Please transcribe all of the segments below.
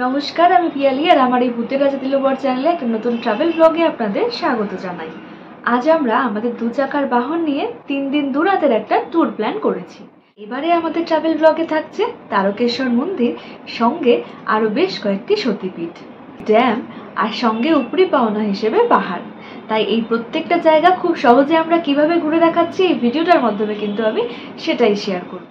নমস্কার, আমি পিয়ালি আর আমার এই ভূতের রাজা দিলবর চ্যানেলে একটা নতুন ট্রাভেল ব্লগে আপনাদের স্বাগত জানাই। আজ আমরা আমাদের 2 চাকার বাহন নিয়ে 3 দিন 2 রাতের একটা ট্যুর প্ল্যান করেছি। এবারে আমাদের ট্রাভেল ব্লগে থাকছে তারকেশ্বর মন্দির, সঙ্গে আরো বেশ কয়েকটি সতীপীঠ, ড্যাম আর সঙ্গে উপরি পাওনা হিসেবে পাহাড়। তাই এই প্রত্যেকটা জায়গা খুব সহজে আমরা কিভাবে ঘুরে দেখাচ্ছি এই ভিডিওটার মাধ্যমে কিন্তু আমি সেটাই শেয়ার করব।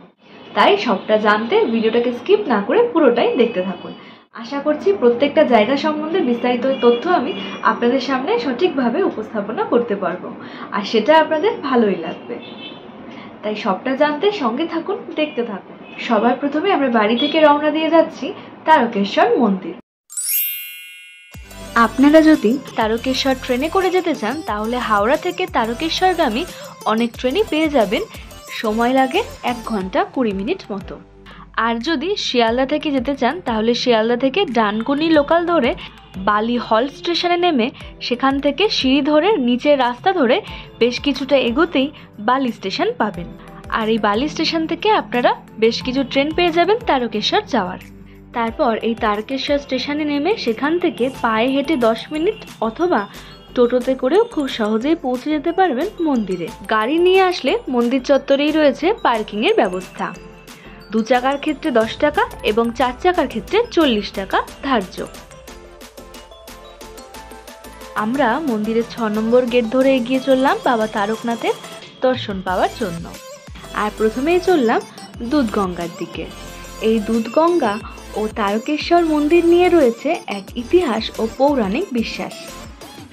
তাই সবটা জানতে ভিডিওটাকে স্কিপ না করে পুরোটাই দেখতে থাকুন। আশা করছি প্রত্যেকটা জায়গা সম্বন্ধে বিস্তারিত তথ্য আমি আপনাদের সামনে সঠিকভাবে উপস্থাপনা করতে পারবো, আর সেটা আপনাদের ভালোই লাগবে। তাই সবটা জানতে সঙ্গে থাকুন, দেখতে থাকুন। সবার প্রথমে আমরা বাড়ি থেকে রওনা দিয়ে যাচ্ছি তারকেশ্বর মন্দির। আপনারা যদি তারকেশ্বর ট্রেনে করে যেতে চান তাহলে হাওড়া থেকে তারকেশ্বরগামী অনেক ট্রেনই পেয়ে যাবেন। সময় লাগে 1 ঘন্টা 20 মিনিট মতো। আর যদি শিয়ালদা থেকে যেতে চান তাহলে শিয়ালদা থেকে ডানকুনি লোকাল ধরে বালি হল স্টেশনে নেমে সেখান থেকে সিঁড়ি ধরে নিচের রাস্তা ধরে বেশ কিছুটা এগোতেই বালি স্টেশন পাবেন। আর এই বালি স্টেশন থেকে আপনারা বেশ কিছু ট্রেন পেয়ে যাবেন তারকেশ্বর যাওয়ার। তারপর এই তারকেশ্বর স্টেশনে নেমে সেখান থেকে পায়ে হেঁটে 10 মিনিট অথবা টোটোতে করেও খুব সহজেই পৌঁছে যেতে পারবেন মন্দিরে। গাড়ি নিয়ে আসলে মন্দির চত্বরেই রয়েছে পার্কিংয়ের ব্যবস্থা। 2 চাকার ক্ষেত্রে 10 টাকা এবং 4 চাকার ক্ষেত্রে 40 টাকা ধার্য। আমরা মন্দিরের 6 নম্বর গেট ধরে এগিয়ে চললাম বাবা তারকনাথের দর্শন পাওয়ার জন্য। আর প্রথমেই চললাম দুধগঙ্গার দিকে। এই দুধগঙ্গা ও তারকেশ্বর মন্দির নিয়ে রয়েছে এক ইতিহাস ও পৌরাণিক বিশ্বাস।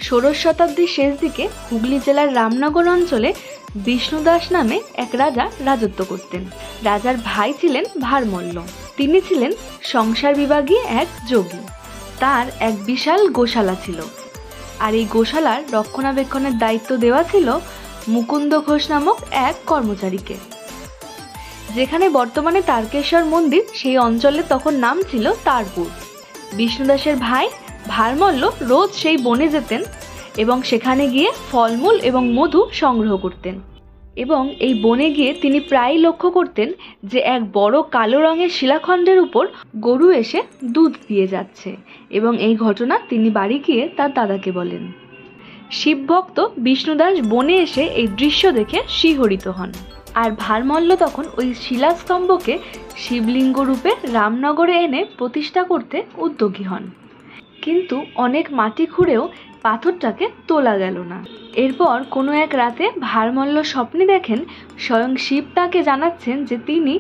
16 শতাব্দীর শেষ দিকে হুগলি জেলার রামনগর অঞ্চলে বিষ্ণুদাস নামে এক রাজা রাজত্ব করতেন। রাজার ভাই ছিলেন ভারমল্ল। তিনি ছিলেন সংসার বিভাগী এক যোগী। তার এক বিশাল গোশালা ছিল, আর এই গোশালার রক্ষণাবেক্ষণের দায়িত্ব দেওয়া ছিল মুকুন্দ ঘোষ নামক এক কর্মচারীকে। যেখানে বর্তমানে তারকেশ্বর মন্দির, সেই অঞ্চলে তখন নাম ছিল তারপুর। বিষ্ণুদাসের ভাই ভারমল্ল রোজ সেই বনে যেতেন এবং সেখানে গিয়ে ফলমূল এবং মধু সংগ্রহ করতেন। এবং এই বনে গিয়ে তিনি প্রায়ই লক্ষ্য করতেন যে এক বড় কালো রঙের শিলাখণ্ডের উপর গরু এসে দুধ দিয়ে যাচ্ছে, এবং এই ঘটনা তিনি বাড়ি গিয়ে তার দাদাকে বলেন। শিবভক্ত বিষ্ণুদাস বনে এসে এই দৃশ্য দেখে শিহরিত হন, আর ভারমল্ল তখন ওই শিলাস্তম্ভকে শিবলিঙ্গ রূপে রামনগরে এনে প্রতিষ্ঠা করতে উদ্যোগী হন। কিন্তু অনেক মাটি খুঁড়েও পাথরটাকে তোলা গেল না। এরপর কোনো এক রাতে ভারমল্ল স্বপ্নে দেখেন স্বয়ং শিব তাকে জানাচ্ছেন যে তিনি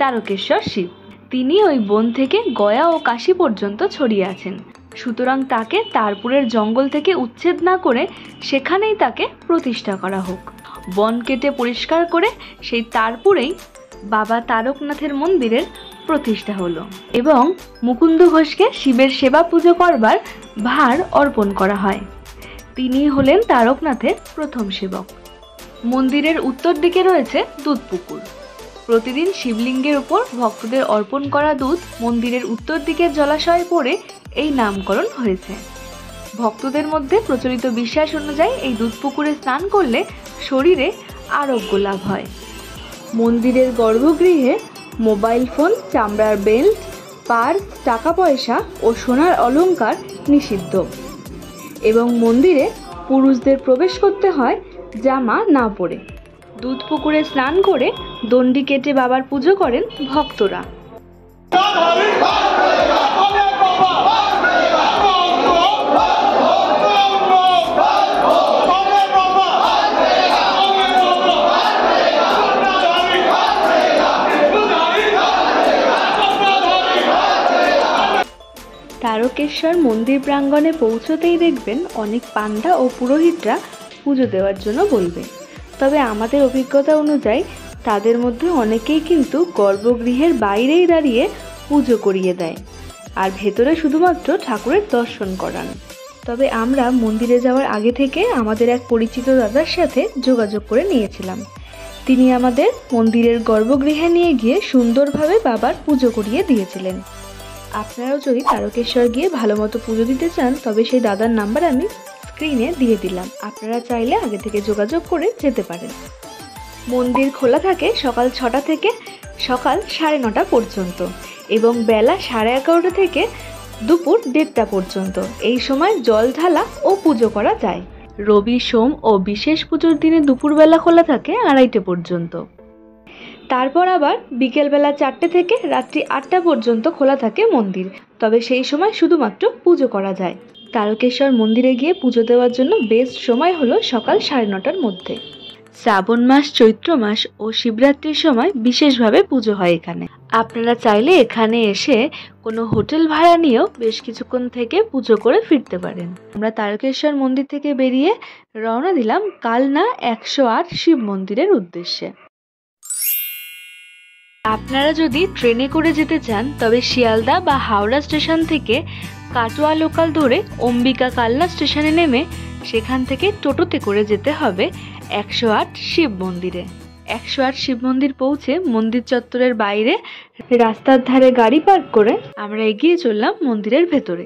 তারকেশ্বর শিব। তিনি ওই বন থেকে গয়া ও কাশী পর্যন্ত ছড়িয়ে আছেন। সুতরাং তাকে তারপুরের জঙ্গল থেকে উচ্ছেদ না করে সেখানেই তাকে প্রতিষ্ঠা করা হোক। বন কেটে পরিষ্কার করে সেই তারপুরেই বাবা তারকনাথের মন্দিরের প্রতিষ্ঠা হলো, এবং মুকুন্দ ঘোষকে শিবের সেবা পুজো করবার ভার অর্পণ করা হয়। তিনি হলেন তারকনাথের প্রথম সেবক। মন্দিরের উত্তর দিকে রয়েছে দুধ পুকুর। প্রতিদিন শিবলিঙ্গের উপর ভক্তদের অর্পণ করা দুধ মন্দিরের উত্তর দিকের জলাশয়ে পড়ে এই নামকরণ হয়েছে। ভক্তদের মধ্যে প্রচলিত বিশ্বাস অনুযায়ী এই দুধ পুকুরে স্নান করলে শরীরে আরোগ্য লাভ হয়। মন্দিরের গর্ভগৃহে মোবাইল ফোন, চামড়ার বেল্ট, পার্স, টাকা পয়সা ও সোনার অলংকার নিষিদ্ধ, এবং মন্দিরে পুরুষদের প্রবেশ করতে হয় জামা না পরে। দুধ পুকুরে স্নান করে দণ্ডি কেটে বাবার পুজো করেন ভক্তরা। তারকেশ্বর মন্দির প্রাঙ্গণে পৌঁছতেই দেখবেন অনেক পান্ডা ও পুরোহিতরা পুজো দেওয়ার জন্য বলবে। তবে আমাদের অভিজ্ঞতা অনুযায়ী তাদের মধ্যে অনেকেই কিন্তু গর্ভগৃহের বাইরেই দাঁড়িয়ে পুজো করিয়ে দেয়, আর ভেতরে শুধুমাত্র ঠাকুরের দর্শন করান। তবে আমরা মন্দিরে যাওয়ার আগে থেকে আমাদের এক পরিচিত দাদার সাথে যোগাযোগ করে নিয়েছিলাম। তিনি আমাদের মন্দিরের গর্ভগৃহে নিয়ে গিয়ে সুন্দরভাবে বাবার পুজো করিয়ে দিয়েছিলেন। আপনারাও যদি তারকেশ্বর গিয়ে ভালো মতো পুজো দিতে চান তবে সেই দাদার নাম্বার আমি স্ক্রিনে দিয়ে দিলাম, আপনারা চাইলে আগে থেকে যোগাযোগ করে যেতে পারেন। মন্দির খোলা থাকে সকাল 6টা থেকে সকাল 9:30 পর্যন্ত, এবং বেলা 11:30 থেকে দুপুর 1:30টা পর্যন্ত। এই সময় জল ঢালা ও পুজো করা যায়। রবি, সোম ও বিশেষ পুজোর দিনে দুপুরবেলা খোলা থাকে 2:30 পর্যন্ত। তারপর আবার বিকেলবেলা 4টে থেকে রাত্রি 8টা পর্যন্ত খোলা থাকে মন্দির, তবে সেই সময় শুধুমাত্র পুজো করা যায়। তারকেশ্বর মন্দিরে গিয়ে পুজো দেওয়ার জন্য বেস্ট সময় হলো সকাল 9:30টার মধ্যে। শ্রাবণ মাস, চৈত্র মাস ও শিবরাত্রির সময় বিশেষভাবে পুজো হয় এখানে। আপনারা চাইলে এখানে এসে কোনো হোটেল ভাড়া নিয়েও বেশ কিছুক্ষণ থেকে পুজো করে ফিরতে পারেন। আমরা তারকেশ্বর মন্দির থেকে বেরিয়ে রওনা দিলাম কালনা 108 শিব মন্দিরের উদ্দেশ্যে। আপনারা যদি ট্রেনে করে যেতে চান তবে শিয়ালদা বা হাওড়া স্টেশন থেকে কাটোয়া লোকাল ধরে অম্বিকা কালনা স্টেশনে নেমে সেখান থেকে টোটোতে করে যেতে হবে 108 শিব মন্দিরে। 108 শিব মন্দির পৌঁছে মন্দির চত্বরের বাইরে রাস্তার ধারে গাড়ি পার্ক করে আমরা এগিয়ে চললাম মন্দিরের ভেতরে।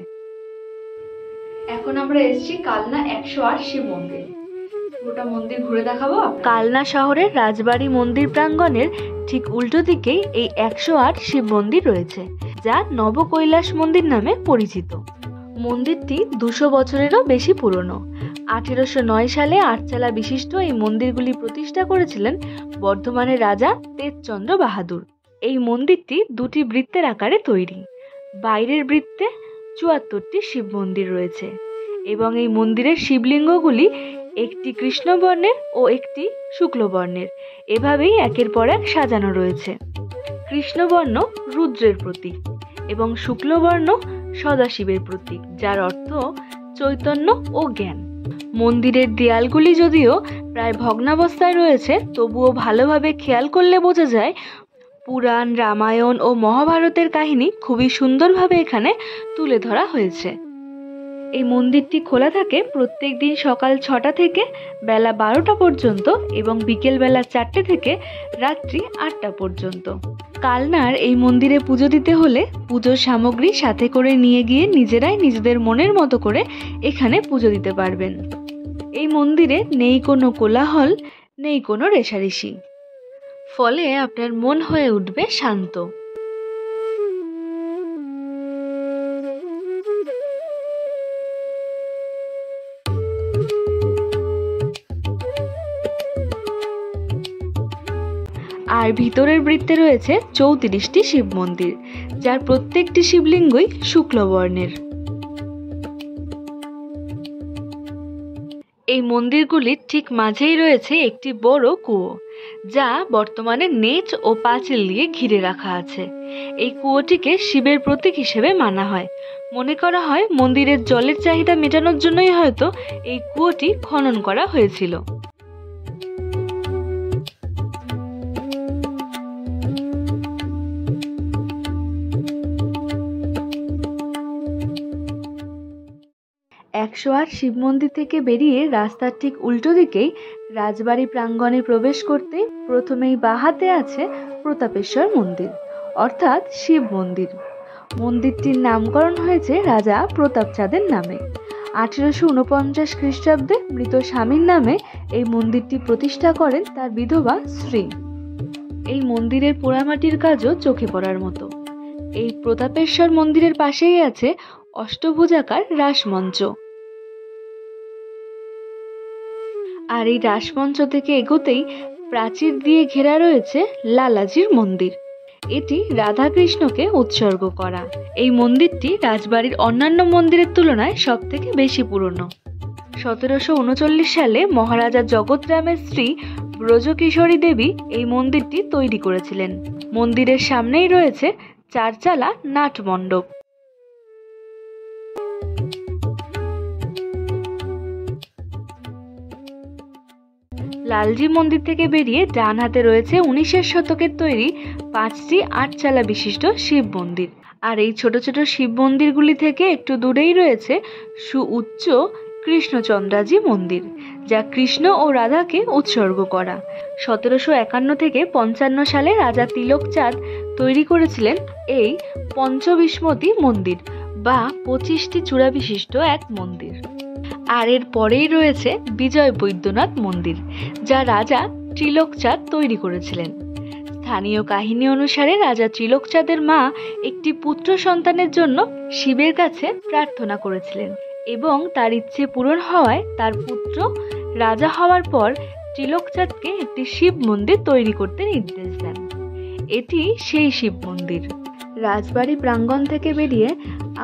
এখন আমরা এসেছি কালনা 108 শিব মন্দির। পুরোটা মন্দির ঘুরে দেখাবো। কালনা শহরের রাজবাড়ি মন্দির প্রাঙ্গণের ঠিক উল্টো দিকেই এই 108 শিব মন্দির রয়েছে, যা নবকৈলাস মন্দির নামে পরিচিত। মন্দিরটি 200 বছরেরও বেশি পুরনো। 1809 সালে 8 চালা বিশিষ্ট এই মন্দিরগুলি প্রতিষ্ঠা করেছিলেন বর্ধমানের রাজা তেজচন্দ্র বাহাদুর। এই মন্দিরটি 2টি বৃত্তের আকারে তৈরি। বাইরের বৃত্তে 74টি শিব মন্দির রয়েছে এবং এই মন্দিরের শিবলিঙ্গগুলি একটি কৃষ্ণবর্ণের ও একটি শুক্লবর্ণের, এভাবেই একের পর এক সাজানো রয়েছে। কৃষ্ণবর্ণ রুদ্রের প্রতীক এবং শুক্লবর্ণ সদাশিবের প্রতীক, যার অর্থ চৈতন্য ও জ্ঞান। মন্দিরের দেয়ালগুলি যদিও প্রায় ভগ্নাবস্থায় রয়েছে, তবুও ভালোভাবে খেয়াল করলে বোঝা যায় পুরাণ, রামায়ণ ও মহাভারতের কাহিনী খুবই সুন্দরভাবে এখানে তুলে ধরা হয়েছে। এই মন্দিরটি খোলা থাকে প্রত্যেক দিন সকাল 6টা থেকে বেলা 12টা পর্যন্ত এবং বিকেল বেলা 4টে থেকে রাত্রি 8টা পর্যন্ত। কালনার এই মন্দিরে পুজো দিতে হলে পুজোর সামগ্রী সাথে করে নিয়ে গিয়ে নিজেরাই নিজেদের মনের মতো করে এখানে পুজো দিতে পারবেন। এই মন্দিরে নেই কোনো কোলাহল, নেই কোনো রেষারেষি, ফলে আপনার মন হয়ে উঠবে শান্ত। আর ভিতরের বৃত্তে রয়েছে 34টি শিব মন্দির, যার প্রত্যেকটি শিবলিঙ্গই শুক্লবর্ণের। এই মন্দিরগুলির ঠিক মাঝেই রয়েছে একটি বড় কুয়ো, যা বর্তমানে নেট ও পাঁচিল দিয়ে ঘিরে রাখা আছে। এই কুয়োটিকে শিবের প্রতীক হিসেবে মানা হয়। মনে করা হয় মন্দিরের জলের চাহিদা মেটানোর জন্যই হয়তো এই কুয়োটি খনন করা হয়েছিল। একশো আট শিব মন্দির থেকে বেরিয়ে রাস্তার ঠিক উল্টো দিকেই রাজবাড়ি প্রাঙ্গণে প্রবেশ করতে প্রথমেই বাঁ হাতে আছে প্রতাপেশ্বর মন্দির, অর্থাৎ শিব মন্দির। মন্দিরটির নামকরণ হয়েছে রাজা প্রতাপচাঁদের নামে। 1849 খ্রিস্টাব্দে মৃত স্বামীর নামে এই মন্দিরটি প্রতিষ্ঠা করেন তার বিধবা স্ত্রী। এই মন্দিরের পোড়ামাটির কাজও চোখে পড়ার মতো। এই প্রতাপেশ্বর মন্দিরের পাশেই আছে অষ্টভুজাকার রাসমঞ্চ। আর এই রাসমঞ্চ থেকে এগোতেই প্রাচীর দিয়ে ঘেরা রয়েছে লালাজির মন্দির। এটি রাধাকৃষ্ণকে উৎসর্গ করা। এই মন্দিরটি রাজবাড়ির অন্যান্য মন্দিরের তুলনায় সব থেকে বেশি পুরনো। 1739 সালে মহারাজা জগৎরামের স্ত্রী ব্রজকিশোরী দেবী এই মন্দিরটি তৈরি করেছিলেন। মন্দিরের সামনেই রয়েছে 4 চালা নাট মণ্ডপ। লালজি মন্দির থেকে বেরিয়ে ডান হাতে রয়েছে 19 শতকের তৈরি 5টি 8 চালা বিশিষ্ট শিব মন্দির। আর এই ছোট ছোট শিব মন্দিরগুলি থেকে একটু দূরেই রয়েছে সুউচ্চ কৃষ্ণচন্দ্রাজি মন্দির, যা কৃষ্ণ ও রাধাকে উৎসর্গ করা। 1751 থেকে 55 সালে রাজা তিলকচাঁদ তৈরি করেছিলেন এই পঞ্চবিষ্মতি মন্দির বা 25টি চূড়া বিশিষ্ট এক মন্দির। আর এর পরেই রয়েছে বিজয় বৈদ্যনাথ মন্দির, যা রাজা তিলকচাঁদ তৈরি করেছিলেন। স্থানীয় কাহিনী অনুসারে রাজা ত্রিলোকচাঁদের মা একটি পুত্র সন্তানের জন্য শিবের কাছে প্রার্থনা করেছিলেন এবং তার ইচ্ছে পূরণ হওয়ায় তার পুত্র রাজা হওয়ার পর ত্রিলোকচাঁদকে একটি শিব মন্দির তৈরি করতে নির্দেশ দেন। এটি সেই শিব মন্দির। রাজবাড়ি প্রাঙ্গণ থেকে বেরিয়ে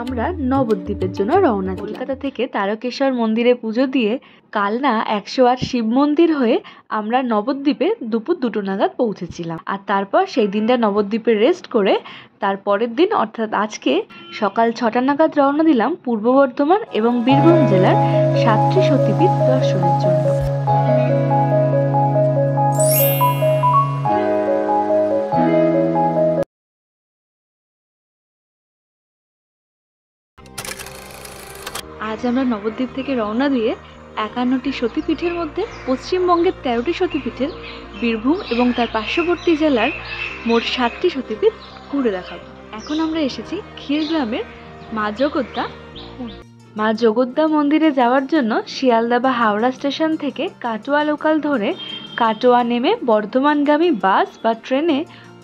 আমরা নবদ্বীপের জন্য রওনা দিই। কলকাতা থেকে তারকেশ্বর মন্দিরে পুজো দিয়ে কালনা 108 শিব মন্দির হয়ে আমরা নবদ্বীপে দুপুর 2টো নাগাদ পৌঁছেছিলাম। আর তারপর সেই দিনটা নবদ্বীপে রেস্ট করে তার পরের দিন অর্থাৎ আজকে সকাল 6টা নাগাদ রওনা দিলাম পূর্ব বর্ধমান এবং বীরভূম জেলার 7টি সতীপীঠ দর্শনের জন্য। আজ আমরা নবদ্বীপ থেকে রওনা দিয়ে 51টি সতীপীঠের মধ্যে পশ্চিমবঙ্গের 13টি সতীপীঠের বীরভূম এবং তার পার্শ্ববর্তী জেলার মোট 7টি সতীপীঠ ঘুরে দেখাবো। এখন আমরা এসেছি ক্ষীরগ্রামের মা জগদ্দা। মা জগদ্দা মন্দিরে যাওয়ার জন্য শিয়ালদা বা হাওড়া স্টেশন থেকে কাটোয়া লোকাল ধরে কাটোয়া নেমে বর্ধমানগামী বাস বা ট্রেনে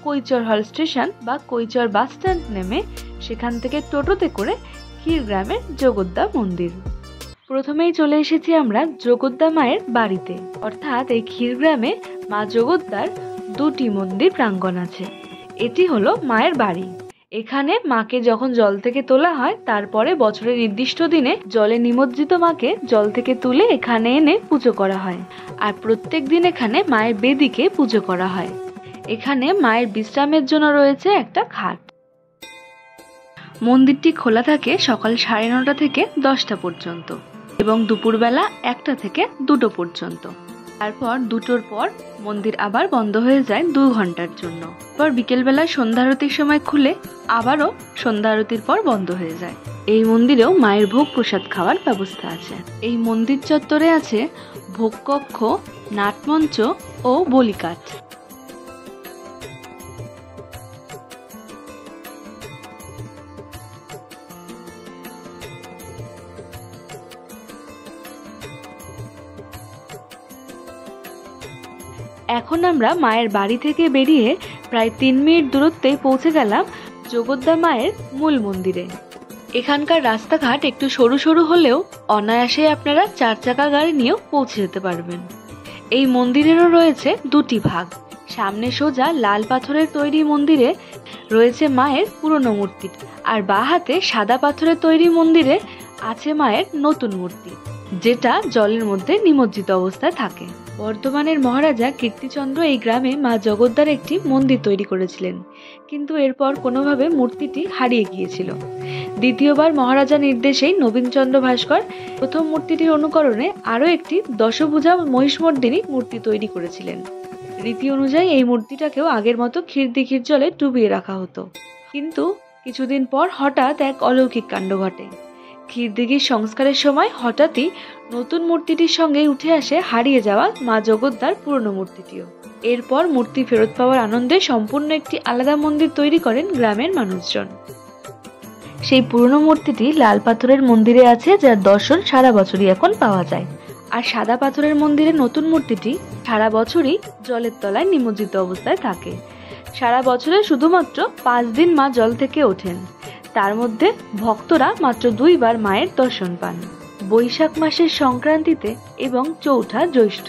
কৈচর হল স্টেশন বা কৈচর বাস স্ট্যান্ড নেমে সেখান থেকে টোটোতে করে ক্ষীরগ্রামের জগদ্দা মন্দির। প্রথমেই চলে এসেছি আমরা জগদ্দা মায়ের বাড়িতে, অর্থাৎ এই ক্ষীরগ্রামে মা জগদ্দার 2টি মন্দির প্রাঙ্গণ আছে। এটি হলো মায়ের বাড়ি। এখানে মাকে যখন জল থেকে তোলা হয় তারপরে বছরের নির্দিষ্ট দিনে জলে নিমজ্জিত মাকে জল থেকে তুলে এখানে এনে পুজো করা হয়। আর প্রত্যেক দিন এখানে মায়ের বেদিকে পুজো করা হয়। এখানে মায়ের বিশ্রামের জন্য রয়েছে একটা খাট। মন্দিরটি খোলা থাকে সকাল 9:30 থেকে 10টা পর্যন্ত এবং দুপুরবেলা 1টা থেকে 2টো পর্যন্ত। তারপর 2টোর পর মন্দির আবার বন্ধ হয়ে যায় 2 ঘন্টার জন্য। পর বিকেলবেলা সন্ধ্যা আরতির সময় খুলে আবারও সন্ধ্যা আরতির পর বন্ধ হয়ে যায়। এই মন্দিরেও মায়ের ভোগ প্রসাদ খাওয়ার ব্যবস্থা আছে। এই মন্দির চত্বরে আছে ভোগকক্ষ, নাটমঞ্চ ও বলিকাঠ। এখন আমরা মায়ের বাড়ি থেকে বেরিয়ে প্রায় 3 মিনিট দূরত্বে পৌঁছে গেলাম জগদ্দা মায়ের মূল মন্দিরে। এখানকার রাস্তাঘাট একটু সরু সরু হলেও অনায়াসে আপনারা 4 চাকা গাড়ি নিয়েও পৌঁছে যেতে পারবেন। এই মন্দিরেরও রয়েছে 2টি ভাগ। সামনে সোজা লাল পাথরের তৈরি মন্দিরে রয়েছে মায়ের পুরনো মূর্তি, আর বাঁ হাতে সাদা পাথরের তৈরি মন্দিরে আছে মায়ের নতুন মূর্তি, যেটা জলের মধ্যে নিমজ্জিত অবস্থায় থাকে। বর্ধমানের মহারাজা কীর্তিচন্দ্র এই গ্রামে মা জগদ্দার একটি মন্দির তৈরি করেছিলেন, কিন্তু এরপর কোনোভাবে মূর্তিটি হারিয়ে গিয়েছিল। দ্বিতীয়বার মহারাজা নির্দেশেই নবীনচন্দ্র ভাস্কর প্রথম মূর্তিটির অনুকরণে আরও একটি দশভুজা মহিষমর্দিনী মূর্তি তৈরি করেছিলেন। রীতি অনুযায়ী এই মূর্তিটাকেও আগের মতো ক্ষীরদিঘির জলে ডুবিয়ে রাখা হতো, কিন্তু কিছুদিন পর হঠাৎ এক অলৌকিক কাণ্ড ঘটে। ক্ষীরদিঘির সংস্কারের সময় হঠাৎই নতুন মূর্তিটির সঙ্গে উঠে আসে হারিয়ে যাওয়া মা জগদ্দার পুরনো মূর্তিটিও। এরপর মূর্তি ফেরত পাওয়ার আনন্দে সম্পূর্ণ একটি আলাদা মন্দির তৈরি করেন গ্রামের মানুষজন। সেই পুরনো মূর্তিটি লাল পাথরের মন্দিরে আছে, যার দর্শন সারা বছরই এখন পাওয়া যায়। আর সাদা পাথরের মন্দিরে নতুন মূর্তিটি সারা বছরই জলের তলায় নিমজ্জিত অবস্থায় থাকে। সারা বছরে শুধুমাত্র 5 দিন মা জল থেকে ওঠেন, তার মধ্যে ভক্তরা মাত্র 2 বার মায়ের দর্শন পান, বৈশাখ মাসের সংক্রান্তিতে এবং চৌঠা জ্যৈষ্ঠ।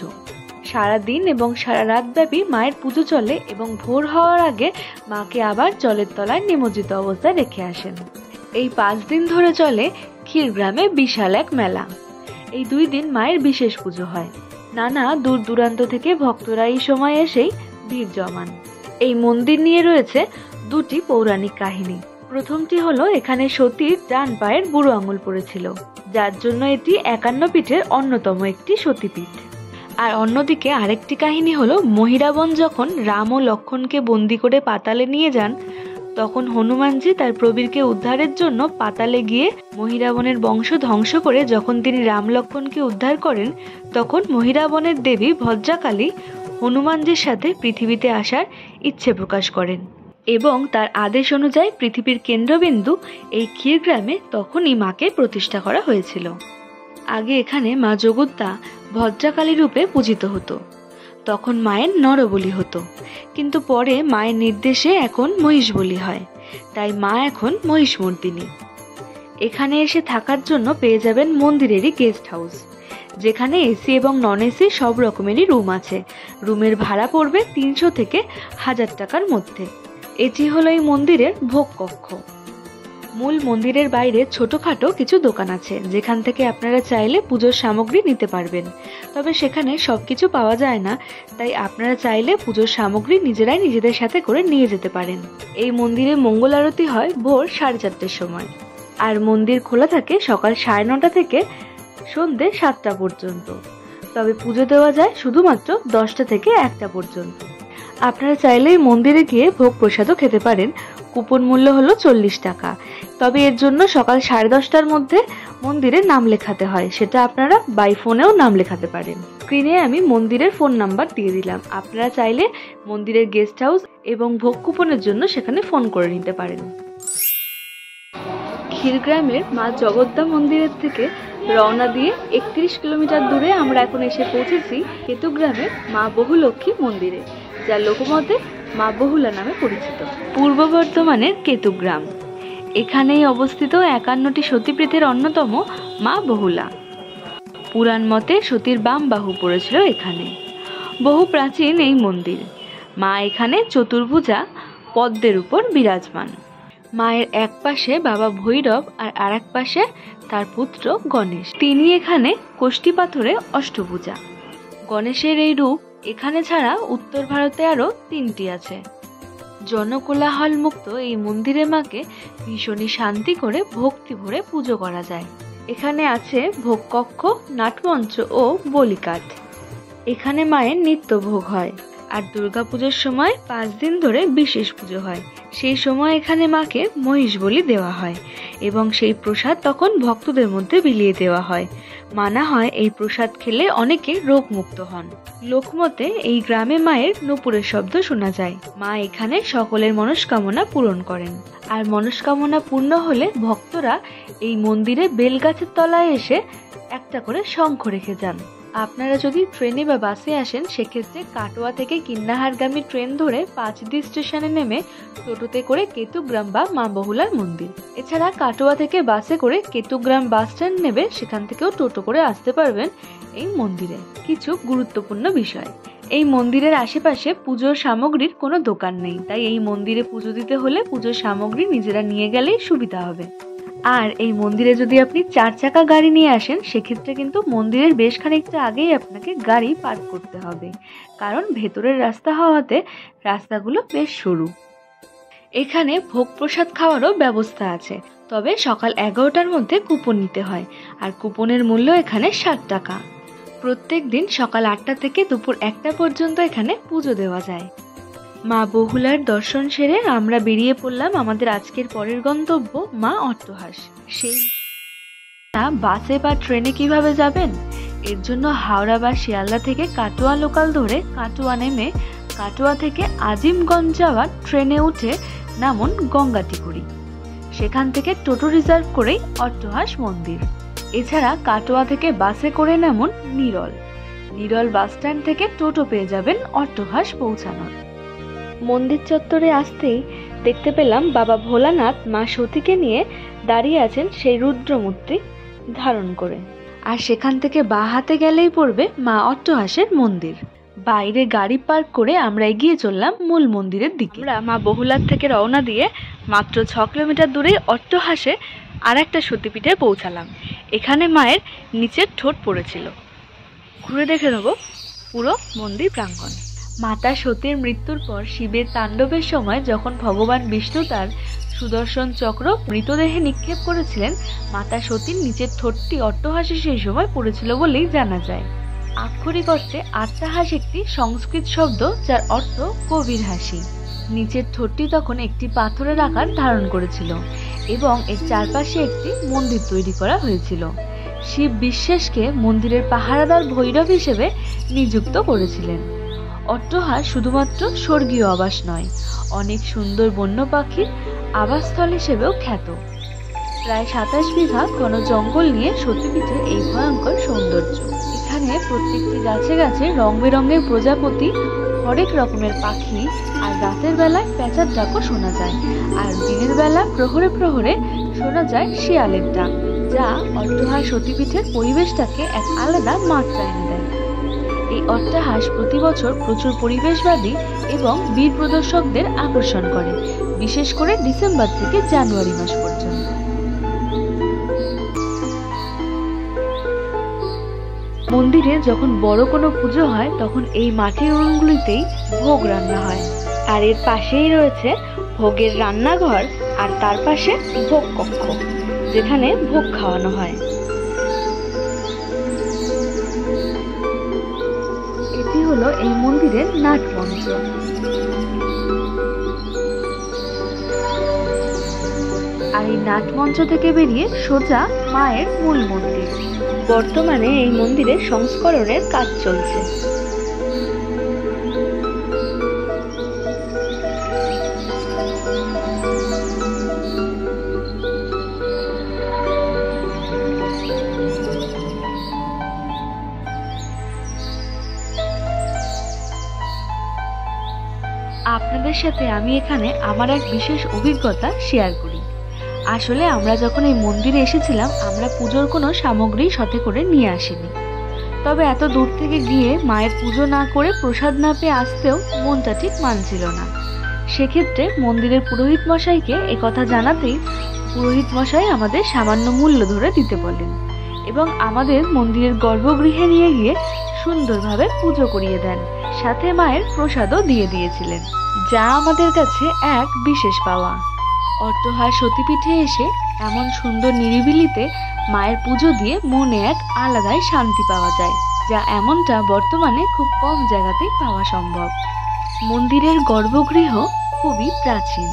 সারা দিন এবং সারা রাত ব্যাপী মায়ের পুজো চলে এবং ভোর হওয়ার আগে মাকে আবার জলের তলায় নিমজ্জিত অবস্থায় রেখে আসেন। এই 5 দিন ধরে চলে ক্ষীরগ্রামে বিশাল এক মেলা। এই 2 দিন মায়ের বিশেষ পুজো হয়। নানা দূর দূরান্ত থেকে ভক্তরা এই সময় এসেই ভিড় জমান। এই মন্দির নিয়ে রয়েছে 2টি পৌরাণিক কাহিনী। প্রথমটি হলো এখানে সতীর ডান পায়ের বুড়ো আঙুল পড়েছিল, যার জন্য এটি 51 পীঠের অন্যতম একটি সতীপীঠ। আর অন্যদিকে আরেকটি কাহিনী হলো মহিরাবন যখন রাম ও লক্ষ্মণকে বন্দি করে পাতালে নিয়ে যান, তখন হনুমানজি তার প্রবীরকে উদ্ধারের জন্য পাতালে গিয়ে মহিরাবনের বংশ ধ্বংস করে যখন তিনি রাম লক্ষ্মণকে উদ্ধার করেন, তখন মহিরাবনের দেবী ভদ্রাকালী হনুমানজির সাথে পৃথিবীতে আসার ইচ্ছে প্রকাশ করেন এবং তার আদেশ অনুযায়ী পৃথিবীর কেন্দ্রবিন্দু এই ক্ষীরগ্রামে তখনই মাকে প্রতিষ্ঠা করা হয়েছিল। আগে এখানে মা জগদ্দা ভদ্রাকালী রূপে পূজিত হতো। তখন মায়ের নরবলি হতো, কিন্তু পরে মায়ের নির্দেশে এখন মহিষ বলি হয়, তাই মা এখন মহিষমর্দিনী। এখানে এসে থাকার জন্য পেয়ে যাবেন মন্দিরেরই গেস্ট হাউস, যেখানে এসি এবং নন এসি সব রকমেরই রুম আছে। রুমের ভাড়া পড়বে 300 থেকে 1000 টাকার মধ্যে। এটি হলো এই মন্দিরের ভোগ কক্ষ। মূল মন্দিরের বাইরে ছোটখাটো কিছু দোকান আছে, যেখান থেকে আপনারা চাইলে পুজোর সামগ্রী নিতে পারবেন। তবে সেখানে সবকিছু পাওয়া যায় না, তাই আপনারা চাইলে পুজোর সামগ্রী নিজেরাই নিজেদের সাথে করে নিয়ে যেতে পারেন। এই মন্দিরে মঙ্গল আরতি হয় ভোর 4:30টার সময়, আর মন্দির খোলা থাকে সকাল 9:30 থেকে সন্ধ্যে 7টা পর্যন্ত। তবে পুজো দেওয়া যায় শুধুমাত্র 10টা থেকে 1টা পর্যন্ত। আপনারা চাইলেই মন্দিরে গিয়ে ভোগ প্রসাদও খেতে পারেন। কুপন মূল্য হলো 40 টাকা। তবে এর জন্য সকাল 10:30টার মধ্যে মন্দিরে নাম লেখাতে হয়, সেটা আপনারা বাই ফোনেও নাম লেখাতে পারেন। স্ক্রিনে আমি মন্দিরের ফোন নাম্বার দিয়ে দিলাম, আপনারা চাইলে মন্দিরের গেস্ট হাউস এবং ভোগ কুপনের জন্য সেখানে ফোন করে নিতে পারেন। ক্ষীরগ্রামের মা জগদ্দা মন্দিরের থেকে রওনা দিয়ে 31 কিলোমিটার দূরে আমরা এখন এসে পৌঁছেছি কেতুগ্রামের মা বহুলক্ষ্মী মন্দিরে, যা লোকমতে মা বহুলা নামে পরিচিত। পূর্ব বর্ধমানের কেতুগ্রাম, এখানেই অবস্থিত 51টি সতীপীঠের অন্যতম মা বহুলা। পুরাণ মতে সতীর বাম বাহু পড়েছিল এখানে। বহু প্রাচীন এই মন্দির। মা এখানে চতুর্ভুজা পদ্মের উপর বিরাজমান। মায়ের এক পাশে বাবা ভৈরব আর আরেক পাশে তার পুত্র গণেশ। তিনি এখানে কোষ্ঠী পাথরে অষ্টভুজা। গণেশের এই রূপ এখানে ছাড়া উত্তর ভারতে আরো 3টি আছে। জনকোলাহল মুক্ত এই মন্দিরে মাকে ভীষণই শান্তি করে ভক্তি ভরে পুজো করা যায়। এখানে আছে ভোগ কক্ষ, নাটমঞ্চ ও বলিকাঠ। এখানে মায়ের নিত্য ভোগ হয়, আর দুর্গাপুজোর সময় 5 দিন ধরে বিশেষ পুজো হয়। সেই সময় এখানে মাকে মহিষ বলি দেওয়া হয় এবং সেই প্রসাদ তখন ভক্তদের মধ্যে বিলিয়ে দেওয়া হয়। মানা হয় এই প্রসাদ খেলে অনেকে রোগ মুক্ত হন। লোকমতে এই গ্রামে মায়ের নূপুরের শব্দ শোনা যায়। মা এখানে সকলের মনস্কামনা পূরণ করেন, আর মনস্কামনা পূর্ণ হলে ভক্তরা এই মন্দিরে বেলগাছের তলায় এসে একটা করে শঙ্খ রেখে যান। আপনারা যদি ট্রেনে বা বাসে আসেন, সেক্ষেত্রে কাটোয়া থেকে কিন্নাহারগামী ট্রেন ধরে 5D স্টেশনে নেমে টোটোতে করে কেতুগ্রাম বা মা বহুলার মন্দির। এছাড়া কাটোয়া থেকে বাসে করে কেতুগ্রাম বাস স্ট্যান্ড নেবে, সেখান থেকেও টোটো করে আসতে পারবেন এই মন্দিরে। কিছু গুরুত্বপূর্ণ বিষয়: এই মন্দিরের আশেপাশে পুজোর সামগ্রীর কোনো দোকান নেই, তাই এই মন্দিরে পুজো দিতে হলে পুজোর সামগ্রী নিজেরা নিয়ে গেলেই সুবিধা হবে। আর এই মন্দিরে যদি আপনি 4 চাকা গাড়ি নিয়ে আসেন, সেক্ষেত্রে কিন্তু মন্দিরের বেশ খানিকটা আগেই আপনাকে গাড়ি পার্ক করতে হবে, কারণ ভেতরের রাস্তা হওয়াতে রাস্তাগুলো বেশ সরু। এখানে ভোগ প্রসাদ খাওয়ারও ব্যবস্থা আছে, তবে সকাল 11টার মধ্যে কুপন নিতে হয়, আর কুপনের মূল্য এখানে 60 টাকা। প্রত্যেক দিন সকাল 8টা থেকে দুপুর 1টা পর্যন্ত এখানে পুজো দেওয়া যায়। মা বহুলার দর্শন সেরে আমরা বেরিয়ে পড়লাম আমাদের আজকের পরের গন্তব্য মা অট্টহাস। সেই বাসে বা ট্রেনে কিভাবে যাবেন? এর জন্য হাওড়া বা শিয়ালদা থেকে কাটোয়া লোকাল ধরে কাটোয়া নেমে কাটোয়া থেকে আজিমগঞ্জ যাওয়ার ট্রেনে উঠে নামুন গঙ্গাটিকুড়ি। সেখান থেকে টোটো রিজার্ভ করেই অট্টহাস মন্দির। এছাড়া কাটোয়া থেকে বাসে করে নামুন নিরল। নিরল বাস স্ট্যান্ড থেকে টোটো পেয়ে যাবেন অট্টহাস পৌঁছানোর। মন্দির চত্বরে আসতেই দেখতে পেলাম বাবা ভোলানাথ মা সতীকে নিয়ে দাঁড়িয়ে আছেন সেই রুদ্রমূর্তি ধারণ করে, আর সেখান থেকে বাঁ হাতে গেলেই পড়বে মা অট্টহাসের মন্দির। বাইরে গাড়ি পার্ক করে আমরা এগিয়ে চললাম মূল মন্দিরের দিকে। আমরা মা বহুলার থেকে রওনা দিয়ে মাত্র 6 কিলোমিটার দূরে অট্টহাসে আর একটা সতীপীঠে পৌঁছালাম। এখানে মায়ের নিচের ঠোঁট পড়েছিল। ঘুরে দেখে নেব পুরো মন্দির প্রাঙ্গণ। মাতা সতীর মৃত্যুর পর শিবের তাণ্ডবের সময় যখন ভগবান বিষ্ণু তার সুদর্শন চক্র মৃতদেহে নিক্ষেপ করেছিলেন, মাতা সতীর নিচের ঠোঁটটি অট্টহাসে সেই সময় পড়েছিল বলেই জানা যায়। আক্ষরিক অর্থে আট্টাহাস একটি সংস্কৃত শব্দ, যার অর্থ গভীর হাসি। নিচের ঠোঁটটি তখন একটি পাথরের আকার ধারণ করেছিল এবং এর চারপাশে একটি মন্দির তৈরি করা হয়েছিল। শিব বিশ্বাসকে মন্দিরের পাহারাদার ভৈরব হিসেবে নিযুক্ত করেছিলেন। অট্টহাস শুধুমাত্র স্বর্গীয় আবাস নয়, অনেক সুন্দর বন্য পাখির আবাসস্থল হিসেবেও খ্যাত। প্রায় 27 বিঘা ঘন জঙ্গল নিয়ে সতীপীঠের এই ভয়ঙ্কর সৌন্দর্য। এখানে এখানে প্রত্যেকটি গাছে গাছে রং বেরঙের প্রজাপতি, হরেক রকমের পাখি, আর রাতের বেলায় প্যাঁচার ডাকও শোনা যায়। আর দিনের বেলা প্রহরে প্রহরে শোনা যায় শিয়ালের ডাক, যা অট্টহাস সতীপীঠের পরিবেশটাকে এক আলাদা মাত্রা এনে দেয়। এই অট্টহাস প্রতি বছর প্রচুর পরিবেশবাদী এবং বীর প্রদর্শকদের আকর্ষণ করে, বিশেষ করে ডিসেম্বর থেকে জানুয়ারি মাস পর্যন্ত। মন্দিরে যখন বড় কোনো পুজো হয় তখন এই মাটির উনুনগুলিতেই ভোগ রান্না হয়। আর এর পাশেই রয়েছে ভোগের রান্নাঘর, আর তার পাশে ভোগ কক্ষ, যেখানে ভোগ খাওয়ানো হয়। এটি হলো এই মন্দিরের নাটমঞ্চ। আর এই নাটমঞ্চ থেকে বেরিয়ে সোজা মায়ের মূল মন্দির। বর্তমানে এই মন্দিরে সংস্করণের কাজ চলছে। আপনাদের সাথে আমি এখানে আমার এক বিশেষ অভিজ্ঞতা শেয়ার করি। আসলে আমরা যখন এই মন্দিরে এসেছিলাম, আমরা পুজোর কোনো সামগ্রী সাথে করে নিয়ে আসিনি। তবে এত দূর থেকে গিয়ে মায়ের পুজো না করে প্রসাদ না পেয়ে আসতেও মনটা ঠিক মানছিল না। সেক্ষেত্রে মন্দিরের পুরোহিত মশাইকে একথা জানাতেই পুরোহিত মশাই আমাদের সামান্য মূল্য ধরে দিতে বলেন এবং আমাদের মন্দিরের গর্ভগৃহে নিয়ে গিয়ে সুন্দরভাবে পুজো করিয়ে দেন, সাথে মায়ের প্রসাদও দিয়ে দিয়েছিলেন, যা আমাদের কাছে এক বিশেষ পাওয়া। অট্টহাস সতীপীঠে এসে এমন সুন্দর নিরিবিলিতে মায়ের পুজো দিয়ে মনে এক আলাদাই শান্তি পাওয়া যায়, যা এমনটা বর্তমানে খুব কম জায়গাতেই পাওয়া সম্ভব। মন্দিরের গর্ভগৃহ খুবই প্রাচীন,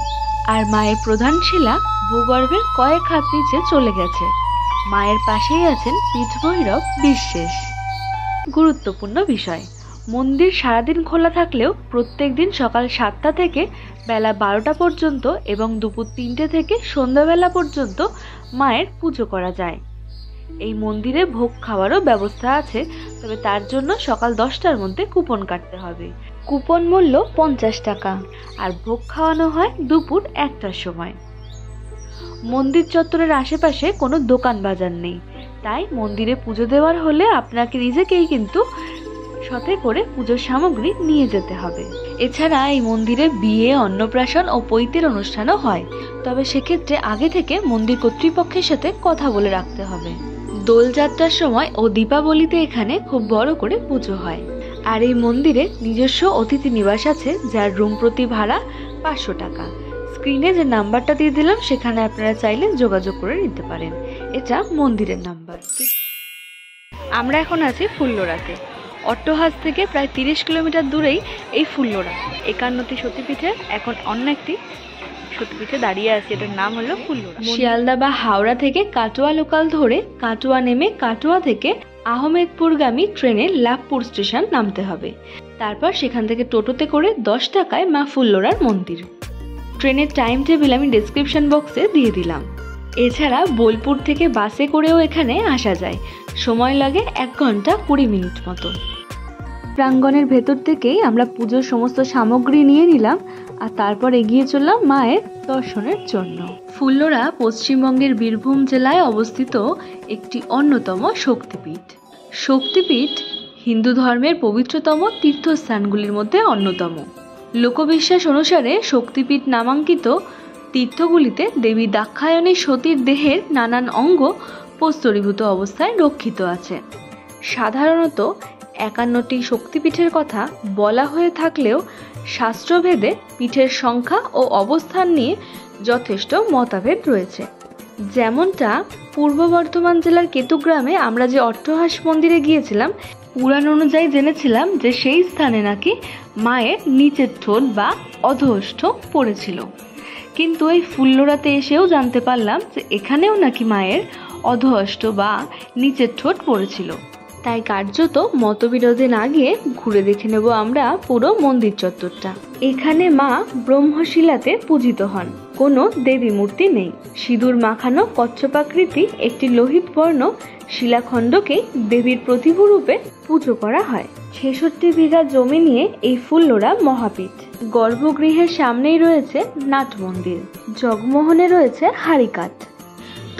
আর মায়ের প্রধান শিলা ভূগর্ভের কয়েক হাত নিচে চলে গেছে। মায়ের পাশেই আছেন পীঠ ভৈরব বিশেষ গুরুত্বপূর্ণ বিষয়। মন্দির সারাদিন খোলা থাকলেও প্রত্যেক দিন সকাল 7টা থেকে বেলা 12টা পর্যন্ত এবং দুপুর 3টে থেকে সন্ধ্যাবেলা পর্যন্ত মায়ের পুজো করা যায়। এই মন্দিরে ভোগ খাওয়ারও ব্যবস্থা আছে, তবে তার জন্য সকাল 10টার মধ্যে কুপন কাটতে হবে। কুপন মূল্য 50 টাকা, আর ভোগ খাওয়ানো হয় দুপুর 1টার সময়। মন্দির চত্বরের আশেপাশে কোনো দোকান বাজার নেই, তাই মন্দিরে পুজো দেওয়ার হলে আপনাকে নিজেকেই কিন্তু সাথে করে পুজোর সামগ্রী নিয়ে যেতে হবে। এছাড়া এই মন্দিরে বিয়ে, অন্নপ্রাশন ও পৈতের অনুষ্ঠানও হয়, তবে সেক্ষেত্রে আগে থেকে মন্দির কর্তৃপক্ষের সাথে কথা বলে রাখতে হবে। দোলযাত্রার সময় ও দীপাবলিতে এখানে খুব বড় করে পুজো হয়। আর এই মন্দিরে নিজস্ব অতিথি নিবাস আছে, যার রুম প্রতি ভাড়া 500 টাকা। স্ক্রিনে যে নাম্বারটা দিয়ে দিলাম সেখানে আপনারা চাইলে যোগাযোগ করে নিতে পারেন। এটা মন্দিরের নাম্বার। আমরা এখন আছি ফুল্লরাতে। অট্টহাস থেকে প্রায় 30 কিলোমিটার দূরেই এই ফুল্লরা 51টি সতীপীঠের এখন অন্য একটি সতীপীঠে দাঁড়িয়ে আছে, এটার নাম হলো ফুল্লরা। শিয়ালদা বা হাওড়া থেকে কাটোয়া লোকাল ধরে কাটোয়া নেমে কাটোয়া থেকে আহমেদপুরগামী ট্রেনে লাভপুর স্টেশন নামতে হবে। তারপর সেখান থেকে টোটোতে করে 10 টাকায় মা ফুল্লরার মন্দির। ট্রেনের টাইম টেবিল আমি ডেসক্রিপশন বক্সে দিয়ে দিলাম। এছাড়া বোলপুর থেকে বাসে করেও এখানে আসা যায়, সময় লাগে 1 ঘন্টা 20 মিনিট মতো। প্রাঙ্গণের ভেতর থেকেই আমরা পুজোর সমস্ত সামগ্রী নিয়ে নিলাম, আর তারপর এগিয়ে চললাম মায়ের দর্শনের জন্য। ফুল্লরা পশ্চিমবঙ্গের বীরভূম জেলায় অবস্থিত একটি অন্যতম শক্তিপীঠ। শক্তিপীঠ হিন্দু ধর্মের পবিত্রতম তীর্থস্থানগুলির মধ্যে অন্যতম। লোকবিশ্বাস অনুসারে শক্তিপীঠ নামাঙ্কিত তীর্থগুলিতে দেবী দাক্ষায়ণী সতীর দেহের নানান অঙ্গ প্রস্তরীভূত অবস্থায় রক্ষিত আছে। সাধারণত 51টি শক্তিপীঠের কথা বলা হয়ে থাকলেও শাস্ত্রভেদে পীঠের সংখ্যা ও অবস্থান নিয়ে যথেষ্ট মতভেদ রয়েছে। যেমনটা পূর্ব বর্ধমান জেলার কেতুগ্রামে আমরা যে অট্টহাস মন্দিরে গিয়েছিলাম, পুরাণ অনুযায়ী জেনেছিলাম যে সেই স্থানে নাকি মায়ের নিচের ঠোঁট বা অধোষ্ঠ পড়েছিল, কিন্তু এই ফুল্লরাতে এসেও জানতে পারলাম যে এখানেও নাকি মায়ের অধোষ্ঠ বা নিচের ঠোঁট পড়েছিল। তাই কার্যত মতবিরোধে না গিয়ে ঘুরে দেখে নেব আমরা পুরো মন্দির চত্বরটা। এখানে মা ব্রহ্মশিলাতে পূজিত হন। কোনো দেবী মূর্তি নেই। সিঁদুর মাখানো কচ্ছপাকৃতি একটি লোহিত বর্ণ শিলাখণ্ডকে দেবীর প্রতিভূ রূপে পুজো করা হয়। ৬৬ বিঘা জমি নিয়ে এই ফুল্লরা মহাপীঠ। গর্ভগৃহের সামনেই রয়েছে নাট মন্দির, জগমোহনে রয়েছে হাড়িকাঠ।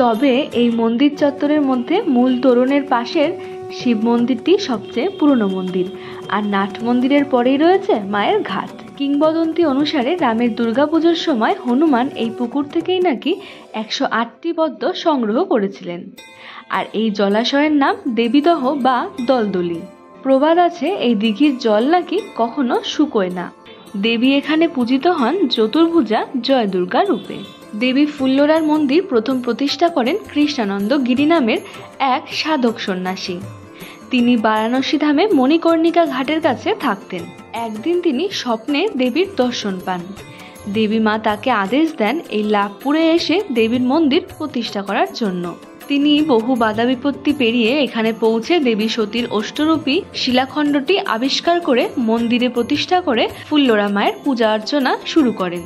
তবে এই মন্দির চত্বরের মধ্যে মূল তোরণের পাশের শিব মন্দিরটি সবচেয়ে পুরনো মন্দির, আর নাট মন্দিরের পরেই রয়েছে মায়ের ঘাট। কিংবদন্তি অনুসারে রামের দুর্গাপুজোর সময় হনুমান এই পুকুর থেকেই নাকি ১০৮টি পদ্ম সংগ্রহ করেছিলেন। আর এই জলাশয়ের নাম দেবীদহ বা দলদলি। প্রবাদ আছে এই দিঘির জল নাকি কখনো শুকোয় না। দেবী এখানে পূজিত হন চতুর্ভুজা জয় দুর্গা রূপে। দেবী ফুল্লরার মন্দির প্রথম প্রতিষ্ঠা করেন কৃষ্ণানন্দ গিরি নামের এক সাধক সন্ন্যাসী। তিনি বারাণসী ধামে মণিকর্ণিকা ঘাটের কাছে থাকতেন। একদিন তিনি স্বপ্নে দেবীর দর্শন পান। দেবী মা তাকে আদেশ দেন এই লাভপুরে এসে দেবীর মন্দির প্রতিষ্ঠা করার জন্য। তিনি বহু বাধা বিপত্তি পেরিয়ে এখানে পৌঁছে দেবী সতীর অষ্টরূপী শিলাখণ্ডটি আবিষ্কার করে মন্দিরে প্রতিষ্ঠা করে ফুল্লরা মায়ের পূজা অর্চনা শুরু করেন।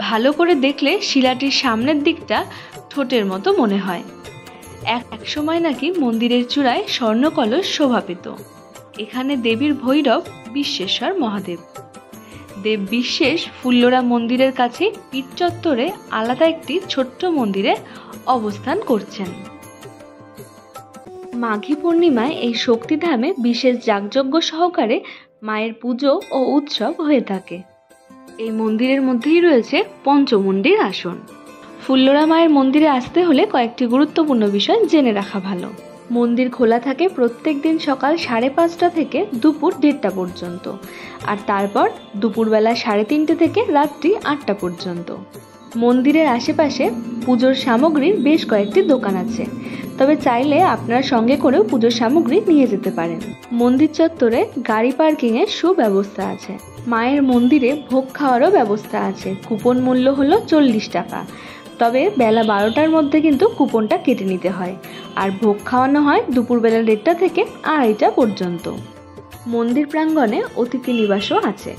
ভালো করে দেখলে শিলাটির সামনের দিকটা ঠোঁটের মতো মনে হয়। এক সময় নাকি মন্দিরের চূড়ায় স্বর্ণকলস শোভা পেত। এখানে দেবীর ভৈরব বিশ্বেশ্বর মহাদেব। দেব বিশ্বেশ ফুল্লরা মন্দিরের কাছে পীঠ চত্বরে আলাদা একটি ছোট্ট মন্দিরে অবস্থান করছেন। মাঘী পূর্ণিমায় এই শক্তিধামে বিশেষ যাগযজ্ঞ সহকারে মায়ের পুজো ও উৎসব হয়ে থাকে। এই মন্দিরের মধ্যেই রয়েছে পঞ্চমুণ্ডির আসন। ফুল্লরা মায়ের মন্দিরে আসতে হলে কয়েকটি গুরুত্বপূর্ণ বিষয় জেনে রাখা ভালো। মন্দির খোলা থাকে প্রত্যেক দিন সকাল 5:30 থেকে দুপুর 1:30 পর্যন্ত, আর তারপর দুপুরবেলা 3:30 থেকে রাত্রি 8টা পর্যন্ত। মন্দিরের আশেপাশে পুজোর সামগ্রীর বেশ কয়েকটি দোকান আছে, তবে চাইলে আপনারা সঙ্গে করেও পুজোর সামগ্রী নিয়ে যেতে পারেন। মন্দির চত্বরে গাড়ি পার্কিংয়ের সুব্যবস্থা আছে। মায়ের মন্দিরে ভোগ খাওয়ারও ব্যবস্থা আছে। কুপন মূল্য হলো 40 টাকা, তবে বেলা 12টার মধ্যে কিন্তু কুপনটা কেটে নিতে হয়। আর ভোগ খাওয়ানো হয় দুপুরবেলা 1:30 থেকে 2:30 পর্যন্ত। মন্দির প্রাঙ্গণে অতিথি নিবাসও আছে।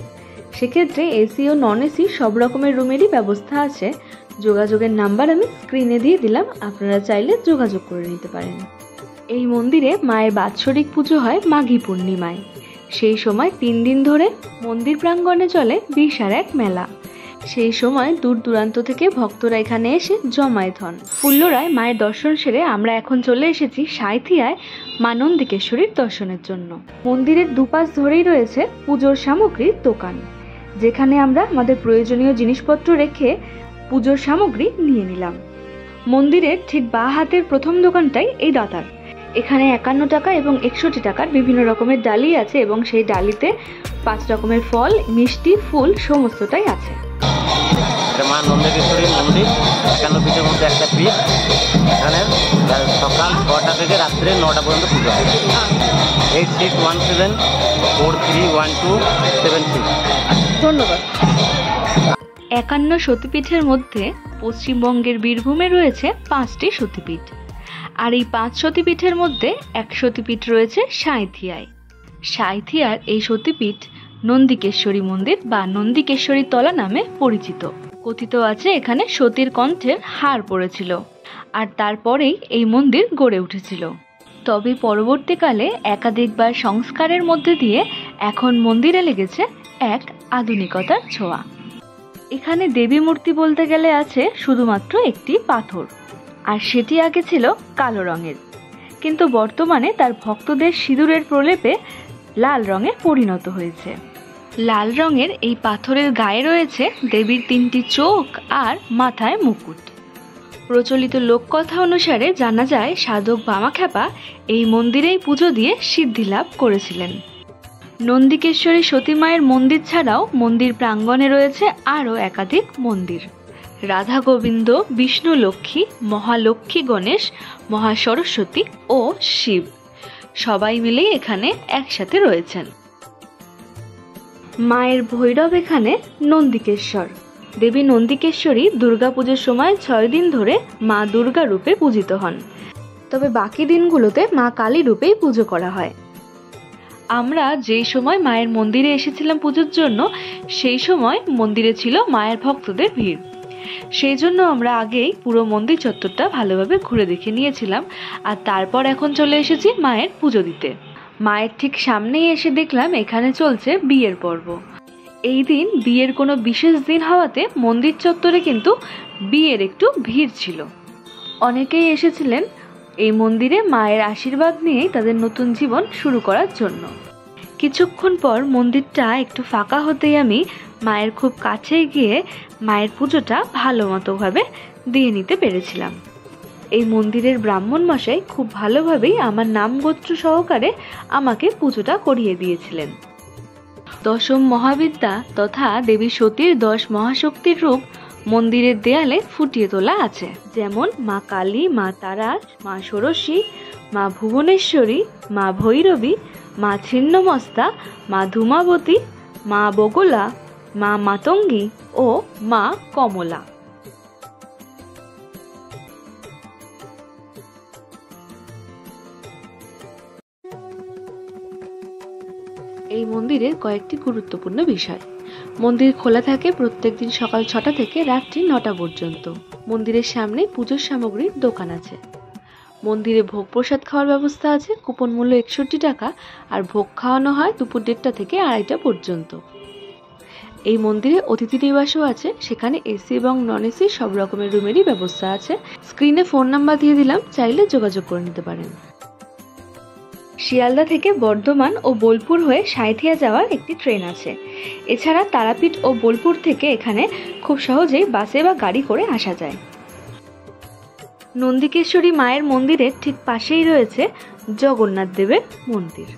সেক্ষেত্রে এসি ও নন এসি সব রকমের রুমেরই ব্যবস্থা আছে। যোগাযোগের নাম্বার আমি স্ক্রিনে দিয়ে দিলাম, আপনারা চাইলে যোগাযোগ করে নিতে পারেন। এই মন্দিরে মায়ের বাৎসরিক পুজো হয় মাঘী পূর্ণিমায়। সেই সময় 3 দিন ধরে মন্দির প্রাঙ্গণে চলে বিশাল এক মেলা। সেই সময় দূর দূরান্ত থেকে ভক্তরা এখানে এসে জমায়েত হন। ফুল্লরায় মায়ের দর্শন সেরে আমরা এখন চলে এসেছি সাঁইথিয়ায় মা নন্দিকেশ্বরীর দর্শনের জন্য। মন্দিরের দুপাশ ধরেই রয়েছে পুজোর সামগ্রীর দোকান, যেখানে আমরা আমাদের প্রয়োজনীয় জিনিসপত্র রেখে পুজোর সামগ্রী নিয়ে নিলাম। মন্দিরের ঠিক বাঁ হাতের প্রথম দোকানটাই এই দাতার। এখানে 51 টাকা এবং 61 টাকার বিভিন্ন রকমের ডালি আছে, এবং সেই ডালিতে 5 রকমের ফল, মিষ্টি, ফুল সমস্তটাই আছে। মা নন্দিকেশ্বরী মন্দির 51 পিঠের মধ্যে একটা পিঠ। এখানে সকাল 6টা থেকে রাত্রে 9টা পর্যন্ত পুজো হয়। 8617431276। ধন্যবাদ। 51 সতীপীঠের মধ্যে পশ্চিমবঙ্গের বীরভূমে রয়েছে 5টি সতীপীঠ, আর এই 5 সতীপীঠের মধ্যে এক সতীপীঠ রয়েছে সাঁইথিয়ায়। সাঁইথিয়ার এই সতীপীঠ নন্দিকেশ্বরী মন্দির বা নন্দিকেশ্বরী তলা নামে পরিচিত। কথিত আছে এখানে সতীর কণ্ঠের হার পড়েছিল, আর তারপরেই এই মন্দির গড়ে উঠেছিল। তবে পরবর্তীকালে একাধিকবার সংস্কারের মধ্যে দিয়ে এখন মন্দিরে লেগেছে এক আধুনিকতার ছোঁয়া। এখানে দেবী মূর্তি বলতে গেলে আছে শুধুমাত্র একটি পাথর, আর সেটি আগে ছিল কালো রঙের, কিন্তু বর্তমানে তার ভক্তদের সিঁদুরের প্রলেপে লাল রঙে পরিণত হয়েছে। লাল রঙের এই পাথরের গায়ে রয়েছে দেবীর 3টি চোখ আর মাথায় মুকুট। প্রচলিত লোককথা অনুসারে জানা যায় সাধক বামাখ্যাপা এই মন্দিরেই পুজো দিয়ে সিদ্ধি লাভ করেছিলেন। নন্দিকেশ্বরী সতী মায়ের মন্দির ছাড়াও মন্দির প্রাঙ্গণে রয়েছে আরও একাধিক মন্দির। রাধা গোবিন্দ, বিষ্ণু লক্ষ্মী, মহালক্ষ্মী গণেশ, মহাসরস্বতী ও শিব সবাই মিলেই এখানে একসাথে রয়েছেন। মায়ের ভৈরব এখানে নন্দিকেশ্বর। দেবী নন্দিকেশ্বরী দুর্গাপুজোর সময় 6 দিন ধরে মা দুর্গা রূপে পূজিত হন, তবে বাকি দিনগুলোতে মা কালী রূপেই পুজো করা হয়। আমরা যেই সময় মায়ের মন্দিরে এসেছিলাম পুজোর জন্য, সেই সময় মন্দিরে ছিল মায়ের ভক্তদের ভিড়। সেই জন্য আমরা আগেই পুরো মন্দির চত্বরটা ভালোভাবে ঘুরে দেখে নিয়েছিলাম, আর তারপর এখন চলে এসেছি মায়ের পুজো দিতে। মায়ের ঠিক সামনেই এসে দেখলাম এখানে চলছে বিয়ের পর্ব। এই দিন বিয়ের কোনো বিশেষ দিন হওয়াতে মন্দির চত্বরে কিন্তু বিয়ের একটু ভিড় ছিল। অনেকেই এসেছিলেন এই মন্দিরে মায়ের আশীর্বাদ নিয়েই তাদের নতুন জীবন শুরু করার জন্য। কিছুক্ষণ পর মন্দিরটা একটু ফাঁকা হতেই আমি মায়ের খুব কাছে গিয়ে মায়ের পুজোটা ভালো মতোভাবে দিয়ে নিতে পেরেছিলাম। এই মন্দিরের ব্রাহ্মণ মশাই খুব ভালোভাবেই আমার নাম গোত্র সহকারে আমাকে পুজোটা করিয়ে দিয়েছিলেন। দশম মহাবিদ্যা তথা দেবী সতীর 10 মহাশক্তির রূপ মন্দিরের দেয়ালে ফুটিয়ে তোলা আছে, যেমন মা কালী, মা তারা, মা ষোড়শী, মা ভুবনেশ্বরী, মা ভৈরবী, মা ছিন্নমস্তা, মা ধূমাবতী, মা বগলা, মা মাতঙ্গী ও মা কমলা। এই মন্দিরের কয়েকটি গুরুত্বপূর্ণ বিষয়। মন্দির খোলা থাকে প্রত্যেকদিন সকাল 6টা থেকে রাত্রি 9টা পর্যন্ত। মন্দিরের সামনে পুজোর সামগ্রীর দোকান আছে। মন্দিরে ভোগ প্রসাদ খাওয়ার ব্যবস্থা আছে, কুপন মূল্য 61 টাকা, আর ভোগ খাওয়ানো হয় দুপুর 1টা থেকে 2:30টা পর্যন্ত। এই মন্দিরে অতিথি নিবাসও আছে, সেখানে এসি এবং নন এসি সব রকমের রুমেরই ব্যবস্থা আছে। স্ক্রিনে ফোন নাম্বার দিয়ে দিলাম, চাইলে যোগাযোগ করে নিতে পারেন। শিয়ালদা থেকে বর্ধমান ও বোলপুর হয়ে সাঁইথিয়া যাওয়ার একটি ট্রেন আছে। এছাড়া তারাপীঠ ও বোলপুর থেকে এখানে খুব সহজেই বাসে বা গাড়ি করে আসা যায়। নন্দিকেশ্বরী মায়ের মন্দিরের ঠিক পাশেই রয়েছে জগন্নাথ দেবের মন্দির।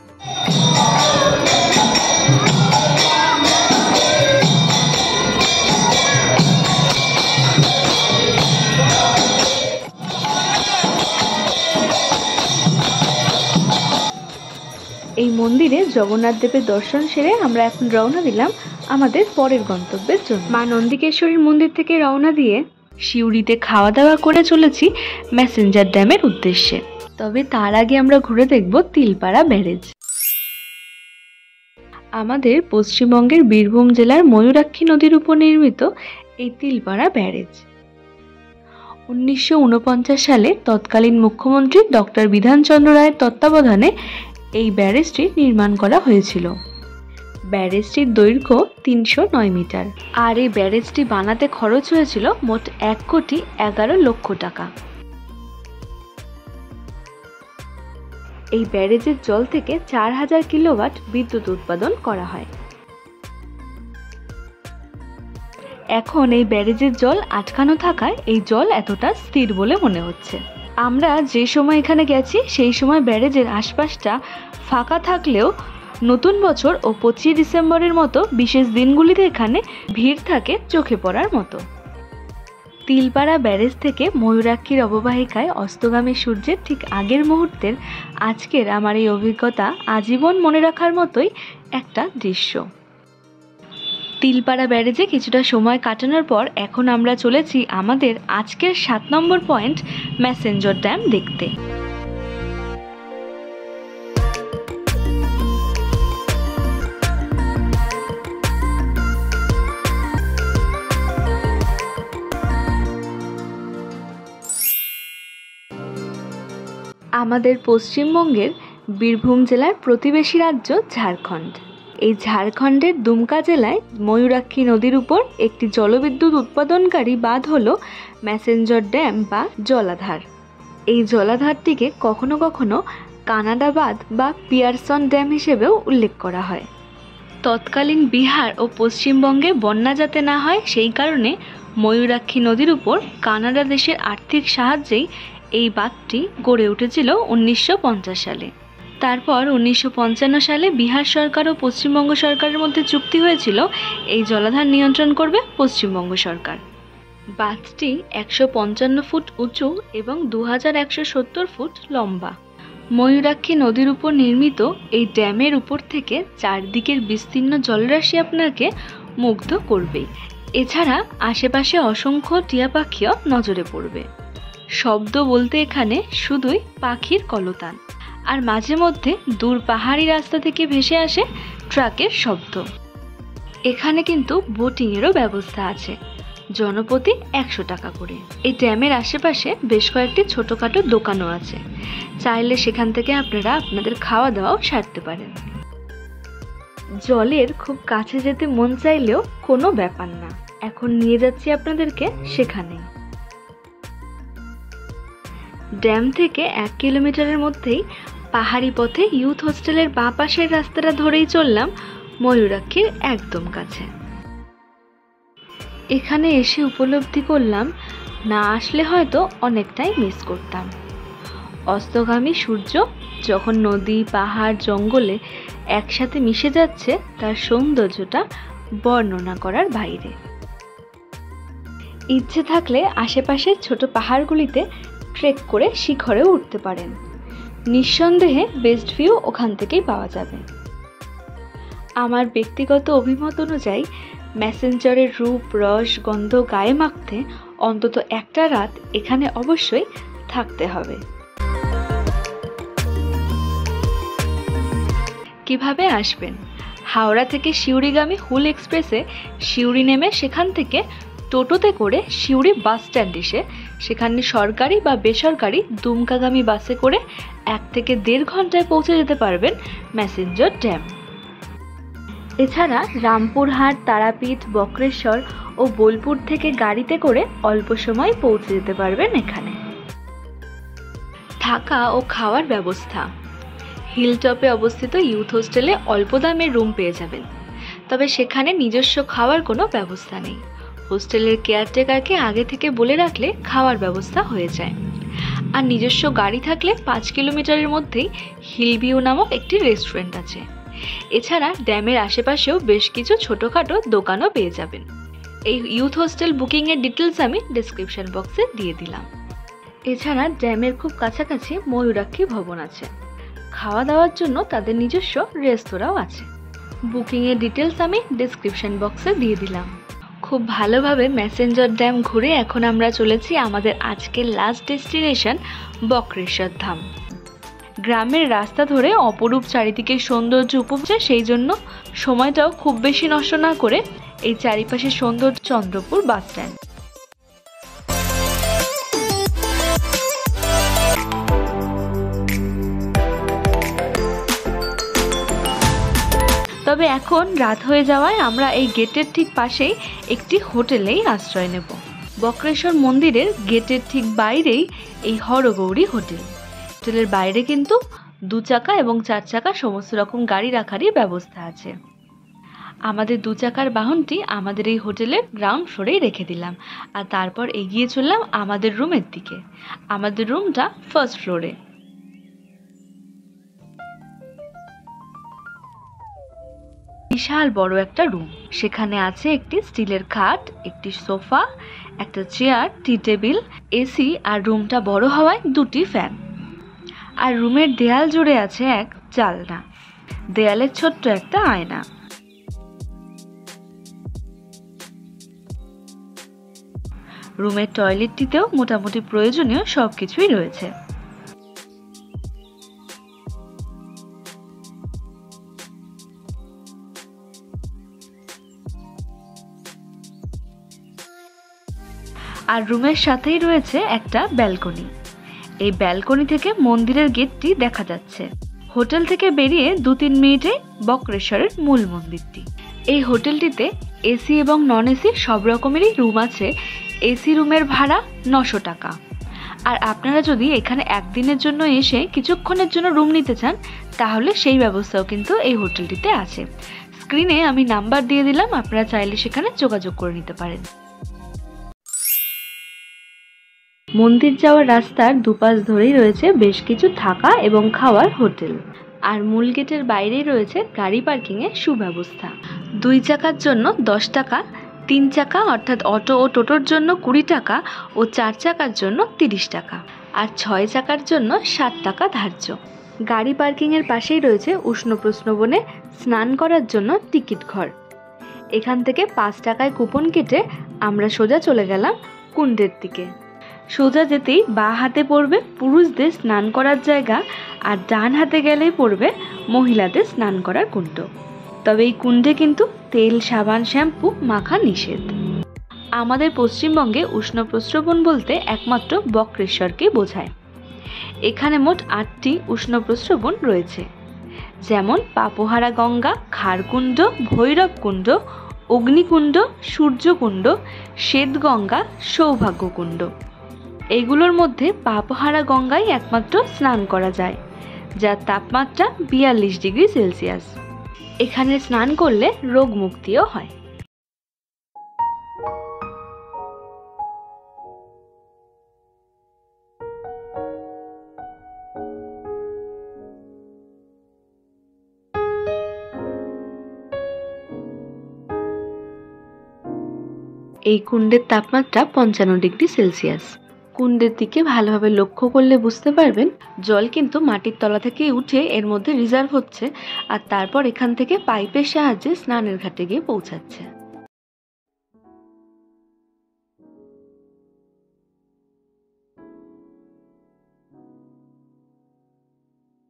এই মন্দিরে জগন্নাথ দেবের দর্শন সেরে আমরা এখন রওনা দিলাম আমাদের পরের গন্তব্যের জন্য। মা নন্দিকেশ্বরীর মন্দির থেকে রওনা দিয়ে সিউড়িতে খাওয়া দাওয়া করে চলেছি মেসেঞ্জার ড্যামের উদ্দেশ্যে। তবে তার আগে আমরা ঘুরে দেখব তিলপাড়া ব্যারেজ। আমাদের পশ্চিমবঙ্গের বীরভূম জেলার ময়ূরাক্ষী নদীর উপর নির্মিত এই তিলপাড়া ব্যারেজ 1949 সালে তৎকালীন মুখ্যমন্ত্রী ডক্টর বিধানচন্দ্র রায়ের তত্ত্বাবধানে এই ব্যারেজটি নির্মাণ করা হয়েছিল। ব্যারেজটির দৈর্ঘ্য 309 মিটার, আর এই ব্যারেজটি বানাতে খরচ হয়েছিল মোট 1,11,00,000 টাকা। এই ব্যারেজের জল থেকে 4000 কিলোওয়াট বিদ্যুৎ উৎপাদন করা হয়। এখন এই ব্যারেজের জল আটকানো থাকায় এই জল এতটা স্থির বলে মনে হচ্ছে। আমরা যে সময় এখানে গেছি সেই সময় ব্যারেজের আশপাশটা ফাঁকা থাকলেও নতুন বছর ও 25 ডিসেম্বরের মতো বিশেষ দিনগুলিতে এখানে ভিড় থাকে চোখে পড়ার মতো। তিলপাড়া ব্যারেজ থেকে ময়ূরাক্ষীর অববাহিকায় অস্তগামী সূর্যের ঠিক আগের মুহূর্তের আজকের আমার এই অভিজ্ঞতা আজীবন মনে রাখার মতোই একটা দৃশ্য। তিলপাড়া ব্যারেজে কিছুটা সময় কাটানোর পর এখন আমরা চলেছি আমাদের আজকের 7 নম্বর পয়েন্ট মেসেঞ্জার ড্যাম দেখতে। আমাদের পশ্চিমবঙ্গের বীরভূম জেলার প্রতিবেশী রাজ্য ঝাড়খণ্ড। এই ঝাড়খণ্ডের দুমকা জেলায় ময়ূরাক্ষী নদীর উপর একটি জলবিদ্যুৎ উৎপাদনকারী বাঁধ হল মেসেঞ্জার ড্যাম বা জলাধার। এই জলাধারটিকে কখনো কখনো কানাডা বাঁধ বা পিয়ারসন ড্যাম হিসেবেও উল্লেখ করা হয়। তৎকালীন বিহার ও পশ্চিমবঙ্গে বন্যা যাতে না হয় সেই কারণে ময়ূরাক্ষী নদীর উপর কানাডা দেশের আর্থিক সাহায্যেই এই বাঁধটি গড়ে উঠেছিল 1950 সালে। তারপর 1955 সালে বিহার সরকার ও পশ্চিমবঙ্গ সরকারের মধ্যে চুক্তি হয়েছিল এই জলাধার নিয়ন্ত্রণ করবে পশ্চিমবঙ্গ সরকার। বাঁধটি 155 ফুট উঁচু এবং 2170 ফুট লম্বা। ময়ূরাক্ষী নদীর উপর নির্মিত এই ড্যামের উপর থেকে চারদিকের বিস্তীর্ণ জলরাশি আপনাকে মুগ্ধ করবে। এছাড়া আশেপাশে অসংখ্য টিয়া পাখিও নজরে পড়বে। শব্দ বলতে এখানে শুধুই পাখির কলতান, আর মাঝে মধ্যে দূর পাহাড়ি রাস্তা থেকে ভেসে আসে ট্রাকের শব্দ। এখানে কিন্তু বোটিংয়েরও ব্যবস্থা আছে। জনপ্রতি 100 টাকা করে। এই ড্যামের আশেপাশে বেশ কয়েকটি ছোটখাটো দোকানও আছে, চাইলে সেখান থেকে আপনারা আপনাদের খাওয়া দাওয়াও সারতে পারেন। জলের খুব কাছে যেতে মন চাইলেও কোনো ব্যাপার না, এখন নিয়ে যাচ্ছি আপনাদেরকে সেখানে। ড্যাম থেকে 1 কিলোমিটারের মধ্যেই পাহাড়ি পথে ইউথ হোস্টেলের বাঁ পাশের রাস্তাটা ধরেই চললাম ময়ূরাক্ষীর একদম কাছে। এখানে এসে উপলব্ধি করলাম, না আসলে হয়তো অনেকটাই মিস করতাম। অস্তগামী সূর্য যখন নদী, পাহাড়, জঙ্গলে একসাথে মিশে যাচ্ছে, তার সৌন্দর্যটা বর্ণনা করার বাইরে। ইচ্ছে থাকলে আশেপাশের ছোট পাহাড়গুলিতে ট্রেক করে শিখরে উঠতে পারেন। নিঃসন্দেহে বেস্ট ভিউ ওখান থেকেই পাওয়া যাবে। আমার ব্যক্তিগত অভিমত অনুযায়ী ম্যাসেঞ্জারের রূপ, রস, গন্ধ গায়ে মাখতে অন্তত একটা রাত এখানে অবশ্যই থাকতে হবে। কিভাবে আসবেন? হাওড়া থেকে সিউড়িগামী হুল এক্সপ্রেসে সিউড়ি নেমে সেখান থেকে টোটোতে করে সিউড়ি বাস স্ট্যান্ড এসে সেখানে সরকারি বা বেসরকারি দুমকাগামী বাসে করে 1 থেকে 1.5 ঘন্টায় পৌঁছে যেতে পারবেন ম্যাসেঞ্জার ড্যাম। এছাড়া রামপুরহাট, তারাপীঠ, বক্রেশ্বর ও বোলপুর থেকে গাড়িতে করে অল্প সময় পৌঁছে যেতে পারবেন এখানে। থাকা ও খাওয়ার ব্যবস্থা। হিলটপে অবস্থিত ইউথ হোস্টেলে অল্প দামে রুম পেয়ে যাবেন, তবে সেখানে নিজস্ব খাওয়ার কোনো ব্যবস্থা নেই। হোস্টেলের কেয়ারটেকারকে আগে থেকে বলে রাখলে খাওয়ার ব্যবস্থা হয়ে যায়। আর নিজস্ব গাড়ি থাকলে 5 কিলোমিটারের মধ্যেই হিলভিউ নামক একটি রেস্টুরেন্ট আছে। এছাড়া ড্যামের আশেপাশেও বেশ কিছু ছোটোখাটো দোকানও পেয়ে যাবেন। এই ইউথ হোস্টেল বুকিংয়ের ডিটেলস আমি ডেসক্রিপশন বক্সে দিয়ে দিলাম। এছাড়া ড্যামের খুব কাছাকাছি ময়ূরাক্ষী ভবন আছে। খাওয়া দাওয়ার জন্য তাদের নিজস্ব রেস্তোরাঁও আছে। বুকিংয়ের ডিটেলস আমি ডেসক্রিপশন বক্সে দিয়ে দিলাম। খুব ভালোভাবে ম্যাসেঞ্জার ড্যাম ঘুরে এখন আমরা চলেছি আমাদের আজকের লাস্ট ডেস্টিনেশন বক্রেশ্বর ধাম। গ্রামের রাস্তা ধরে অপরূপ চারিদিকের সৌন্দর্য উপভোগ, সেই জন্য সময়টাও খুব বেশি নষ্ট না করে এই চারিপাশের সৌন্দর্য চন্দ্রপুর বাস স্ট্যান্ড। তবে এখন রাত হয়ে যাওয়ায় আমরা এই গেটের ঠিক পাশেই একটি হোটেলেই আশ্রয় নেব। বক্রেশ্বর মন্দিরের গেটের ঠিক বাইরেই এই হরগৌরী হোটেল। হোটেলের বাইরে কিন্তু 2 চাকা এবং 4 চাকা সমস্ত রকম গাড়ি রাখারই ব্যবস্থা আছে। আমাদের 2 চাকার বাহনটি আমাদের এই হোটেলের গ্রাউন্ড ফ্লোরেই রেখে দিলাম, আর তারপর এগিয়ে চললাম আমাদের রুমের দিকে। আমাদের রুমটা ফার্স্ট ফ্লোরে। বিশাল বড় একটা রুম, সেখানে আছে একটি স্টিলের খাট, একটি সোফা, একটা চেয়ার, টি টেবিল, এসি, আর রুমটা বড় হওয়ায় 2টি ফ্যান। আর রুমের দেয়াল জুড়ে আছে এক জানলা, দেয়ালে ছোট্ট একটা আয়না। রুমের টয়লেটটিতেও মোটামুটি প্রয়োজনীয় সবকিছুই রয়েছে। আর রুমের সাথেই রয়েছে একটা ব্যালকনি। এই ব্যালকনি থেকে মন্দিরের গেটটি দেখা যাচ্ছে। হোটেল থেকে বেরিয়ে 2-3 মিনিটে বক্রেশ্বরের মূল মন্দিরটি। এই হোটেলটিতে এসি এবং নন এসি সব রকমেরই রুম আছে। এসি রুমের ভাড়া 900 টাকা। আর আপনারা যদি এখানে একদিনের জন্য এসে কিছুক্ষণের জন্য রুম নিতে চান, তাহলে সেই ব্যবস্থাও কিন্তু এই হোটেলটিতে আছে। স্ক্রিনে আমি নাম্বার দিয়ে দিলাম, আপনারা চাইলে সেখানে যোগাযোগ করে নিতে পারেন। মন্দির যাওয়ার রাস্তার দুপাশ ধরেই রয়েছে বেশ কিছু থাকা এবং খাওয়ার হোটেল। আর মূল গেটের বাইরেই রয়েছে গাড়ি পার্কিংয়ের সুব্যবস্থা। 2 চাকার জন্য 10 টাকা, 3 চাকা অর্থাৎ অটো ও টোটোর জন্য 20 টাকা ও 4 চাকার জন্য 30 টাকা, আর 6 চাকার জন্য 60 টাকা ধার্য। গাড়ি পার্কিংয়ের পাশেই রয়েছে উষ্ণ প্রস্রবণে স্নান করার জন্য টিকিট ঘর। এখান থেকে 5 টাকায় কুপন কেটে আমরা সোজা চলে গেলাম কুণ্ডের দিকে। সোজা যেতেই বাঁ হাতে পড়বে পুরুষদের স্নান করার জায়গা, আর ডান হাতে গেলেই পড়বে মহিলাদের স্নান করার কুণ্ড। তবে এই কুণ্ডে কিন্তু তেল, সাবান, শ্যাম্পু মাখা নিষেধ। আমাদের পশ্চিমবঙ্গে উষ্ণ প্রস্রবণ বলতে একমাত্র বক্রেশ্বরকে বোঝায়। এখানে মোট 8টি উষ্ণ প্রস্রবণ রয়েছে, যেমন পাপহারা গঙ্গা, খারকুণ্ড, ভৈরবকুণ্ড, অগ্নিকুণ্ড, সূর্যকুণ্ড, শ্বেতগঙ্গা, সৌভাগ্যকুণ্ড। এইগুলোর মধ্যে পাপহারা গঙ্গায় একমাত্র স্নান করা যায়, যার তাপমাত্রা 42 ডিগ্রি সেলসিয়াস। এখানে স্নান করলে রোগ মুক্তিও হয়। এই কুণ্ডের তাপমাত্রা 55 ডিগ্রি সেলসিয়াস। কুণ্ডের দিকে ভালোভাবে লক্ষ্য করলে বুঝতে পারবেন জল কিন্তু মাটির তলা থেকে উঠে এর মধ্যে রিজার্ভ হচ্ছে, আর তারপর এখান থেকে পাইপের সাহায্যে স্নানের ঘাটে গিয়ে পৌঁছাচ্ছে।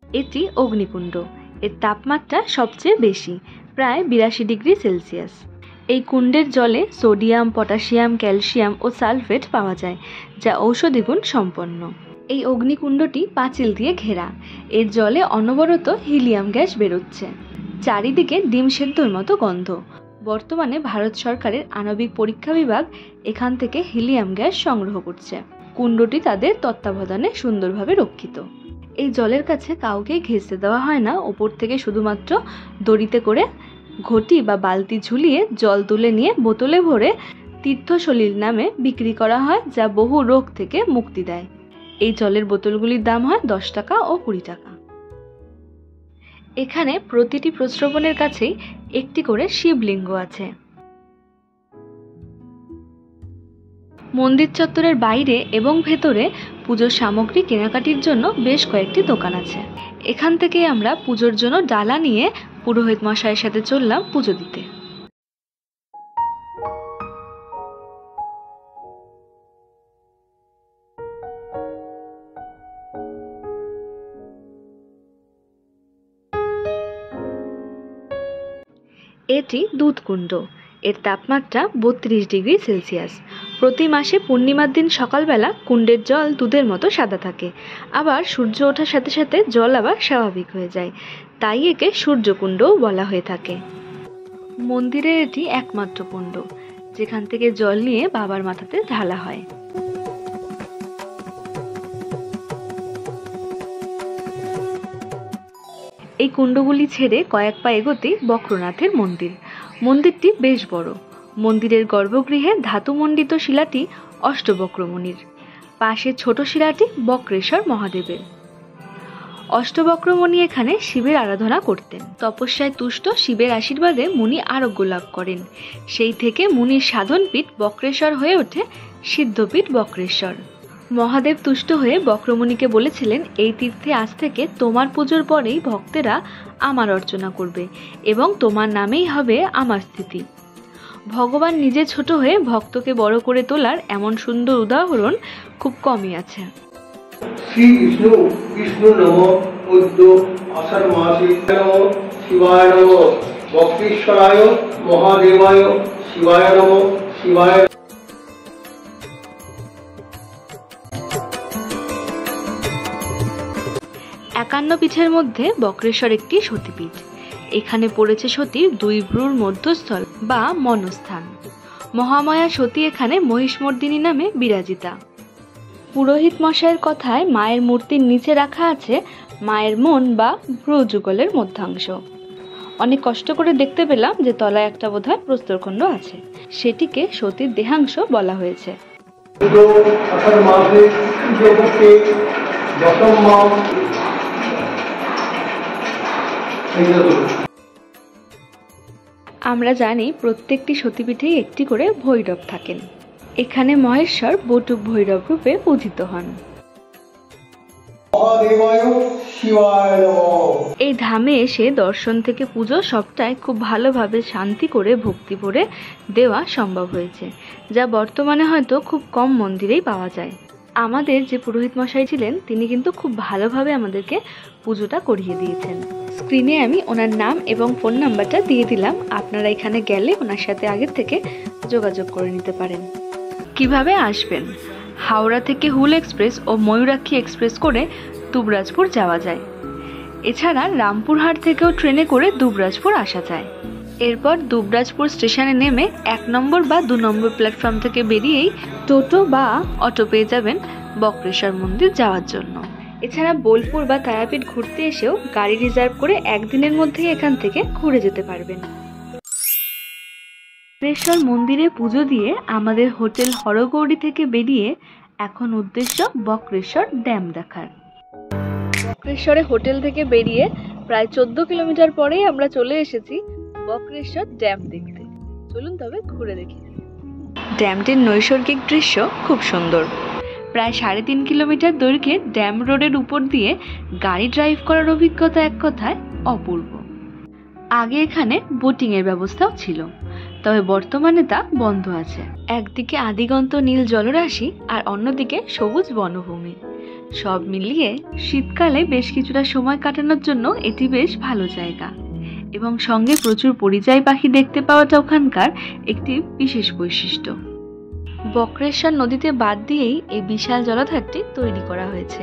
এটি অগ্নিকুণ্ড। এর তাপমাত্রা সবচেয়ে বেশি, প্রায় 82 ডিগ্রি সেলসিয়াস। এই কুণ্ডের জলে সোডিয়াম, পটাশিয়াম, ক্যালসিয়াম ও সালফেট পাওয়া যায়, যা ঔষধি গুণ সম্পন্ন। এই অগ্নিকুণ্ডটি পাঁচিল দিয়ে ঘেরা। এর জলে অনবরত হিলিয়াম গ্যাস বেরোচ্ছে। চারিদিকে ডিম সেদ্ধর মতো গন্ধ। বর্তমানে ভারত সরকারের আণবিক পরীক্ষা বিভাগ এখান থেকে হিলিয়াম গ্যাস সংগ্রহ করছে। কুণ্ডটি তাদের তত্ত্বাবধানে সুন্দরভাবে রক্ষিত। এই জলের কাছে কাউকেই ঘেঁষতে দেওয়া হয় না। ওপর থেকে শুধুমাত্র দড়িতে করে ঘটি বা বালতি ঝুলিয়ে জল তুলে নিয়ে বোতলে ভরে তীর্থসলিল নামে বিক্রি করা হয়, যা বহু রোগ থেকে মুক্তি দেয়। এই জলের বোতলগুলির দাম হয় 10 টাকা ও 20 টাকা। এখানে প্রতিটি প্রস্রবণের কাছেই একটি করে শিবলিঙ্গ আছে। মন্দির চত্বরের বাইরে এবং ভেতরে পুজোর সামগ্রী কেনাকাটির জন্য বেশ কয়েকটি দোকান আছে। এখান থেকে আমরা পুজোর জন্য ডালা নিয়ে পুরোহিত মশাইয়ের সাথে চললাম পুজো দিতে। এটি দুধকুণ্ড। এর তাপমাত্রা 32 ডিগ্রি সেলসিয়াস। প্রতি মাসে পূর্ণিমার দিন সকালবেলা কুণ্ডের জল দুধের মতো সাদা থাকে, আবার সূর্য ওঠার সাথে সাথে জল আবার স্বাভাবিক হয়ে যায়, তাই একে সূর্যকুণ্ডও বলা হয়ে থাকে। মন্দিরের এটি একমাত্র কুণ্ড, যেখান থেকে জল নিয়ে বাবার মাথাতে ঢালা হয়। এই কুণ্ডগুলি ছেড়ে কয়েক পা এগোতেই বক্রনাথের মন্দির। মন্দিরটি বেশ বড়। মন্দিরের গর্ভগৃহে ধাতুমণ্ডিত শিলাটি অষ্টবক্রমণির, পাশে ছোট শিলাটি বক্রেশ্বর মহাদেবের। অষ্টবক্রমণি এখানে শিবের আরাধনা করতেন। তপস্যায় তুষ্ট শিবের আশীর্বাদে মুনি আরোগ্য লাভ করেন। সেই থেকে মুনির সাধনপীঠ বক্রেশ্বর হয়ে ওঠে সিদ্ধপীঠ বক্রেশ্বর। মহাদেব তুষ্ট হয়ে বক্রমণিকে বলেছিলেন, এই তীর্থে আজ থেকে তোমার পুজোর পরেই ভক্তেরা আমার অর্চনা করবে এবং তোমার নামেই হবে আমার স্থিতি। ভগবান নিজে ছোট হয়ে ভক্তকে বড় করে তোলার এমন সুন্দর উদাহরণ খুব কমই আছে। শ্রী বিষ্ণু বিষ্ণু নম উদ্য আষাঢ় মাসে নম শিবায় নম বক্রেশ্বরায় মহাদেবায় শিবায় নম শিবায়। একান্ন পীঠের মধ্যে বক্রেশ্বর একটি সতীপীঠ। এখানে পড়েছে সতীর 2 ভ্রুর মধ্যস্থল বা মনস্থান। মহামায়া সতী এখানে মহিষমর্দিনী নামে বিরাজিতা। পুরোহিত মশাইয়ের কথায় মায়ের মূর্তির নিচে রাখা আছে মায়ের মন বা ভ্রুযুগলের মধ্যাংশ। অনেক কষ্ট করে দেখতে পেলাম যে তলায় একটা বোধহয় প্রস্তরখণ্ড আছে, সেটিকে সতীর দেহাংশ বলা হয়েছে। আমরা জানি প্রত্যেকটি সতীপীঠেই একটি করে ভৈরব থাকেন। এখানে মহেশ্বর বটুক ভৈরব রূপে পূজিত হন। এই ধামে এসে দর্শন থেকে পুজো সবটাই খুব ভালোভাবে শান্তি করে ভক্তি ভরে দেওয়া সম্ভব হয়েছে, যা বর্তমানে হয়তো খুব কম মন্দিরেই পাওয়া যায়। আমাদের যে পুরোহিত মশাই ছিলেন তিনি কিন্তু খুব ভালোভাবে আমাদেরকে পুজোটা করিয়ে দিয়েছেন। স্ক্রিনে আমি ওনার নাম এবং ফোন নাম্বারটা দিয়ে দিলাম, আপনারা এখানে গেলে ওনার সাথে আগের থেকে যোগাযোগ করে নিতে পারেন। কিভাবে আসবেন? হাওড়া থেকে হুল এক্সপ্রেস ও ময়ূরাক্ষী এক্সপ্রেস করে দুবরাজপুর যাওয়া যায়। এছাড়া রামপুরহাট থেকেও ট্রেনে করে দুবরাজপুর আসা যায়। এরপর দুবরাজপুর স্টেশনে নেমে 1 নম্বর বা 2 নম্বর প্ল্যাটফর্ম থেকে বেরিয়েই টোটো বা অটো পেয়ে যাবেন বক্রেশ্বর মন্দির যাওয়ার জন্য। এছাড়া বোলপুর বা তারাপীঠ ঘুরতে এসেও গাড়ি রিজার্ভ করে একদিনের মধ্যেই এখান থেকে ঘুরে যেতে পারবেন। বক্রেশ্বর মন্দিরে পুজো দিয়ে আমাদের হোটেল হরগৌরী থেকে বেরিয়ে এখন উদ্দেশ্য বক্রেশ্বর ড্যাম দেখার। বক্রেশ্বরে হোটেল থেকে বেরিয়ে প্রায় 14 কিলোমিটার পরেই আমরা চলে এসেছি বক্রেশ্বর ড্যাম দেখতে। চলুন তবে ঘুরে দেখি। ড্যামটির নৈসর্গিক দৃশ্য খুব সুন্দর। প্রায় 3.5 কিলোমিটার দৈর্ঘ্যের ড্যাম রোডের উপর দিয়ে গাড়ি ড্রাইভ করার অভিজ্ঞতা এক কথায় অপূর্ব। আগে এখানে বোটিং এর ব্যবস্থাও ছিল, তবে বর্তমানে তা বন্ধ আছে। একদিকে আদিগন্ত নীল জলরাশি আর অন্যদিকে সবুজ বনভূমি, সব মিলিয়ে শীতকালে বেশ কিছুটা সময় কাটানোর জন্য এটি বেশ ভালো জায়গা। এবং সঙ্গে প্রচুর পরিযায়ী পাখি দেখতে পাওয়াটা ওখানকার একটি বিশেষ বৈশিষ্ট্য। বক্রেশ্বর নদীতে বাদ দিয়েই এই বিশাল জলাধারটি তৈরি করা হয়েছে,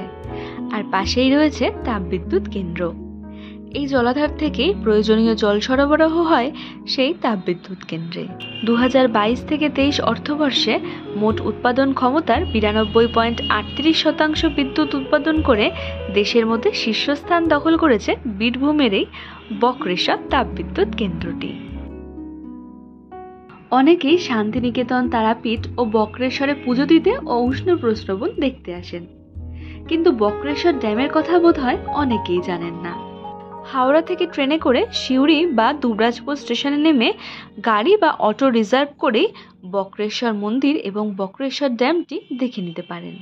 আর পাশেই রয়েছে তাপবিদ্যুৎ কেন্দ্র। এই জলাধার থেকেই প্রয়োজনীয় জল সরবরাহ হয় সেই তাপবিদ্যুৎ কেন্দ্রে। 2022 থেকে 23 অর্থবর্ষে মোট উৎপাদন ক্ষমতার 92.38% বিদ্যুৎ উৎপাদন করে দেশের মধ্যে শীর্ষস্থান দখল করেছে বীরভূমের এই বক্রেশ্বর তাপবিদ্যুৎ কেন্দ্রটি। অনেকেই শান্তিনিকেতন, তারাপীঠ ও বক্রেশ্বরে পুজো দিতে ও উষ্ণ প্রস্রবণ দেখতে আসেন, কিন্তু বক্রেশ্বর ড্যামের কথা বোধহয় অনেকেই জানেন না। হাওড়া থেকে ট্রেনে করে সিউড়ি বা দুবরাজপুর স্টেশনে নেমে গাড়ি বা অটো রিজার্ভ করে বক্রেশ্বর মন্দির এবং বক্রেশ্বর ড্যামটি দেখে নিতে পারেন।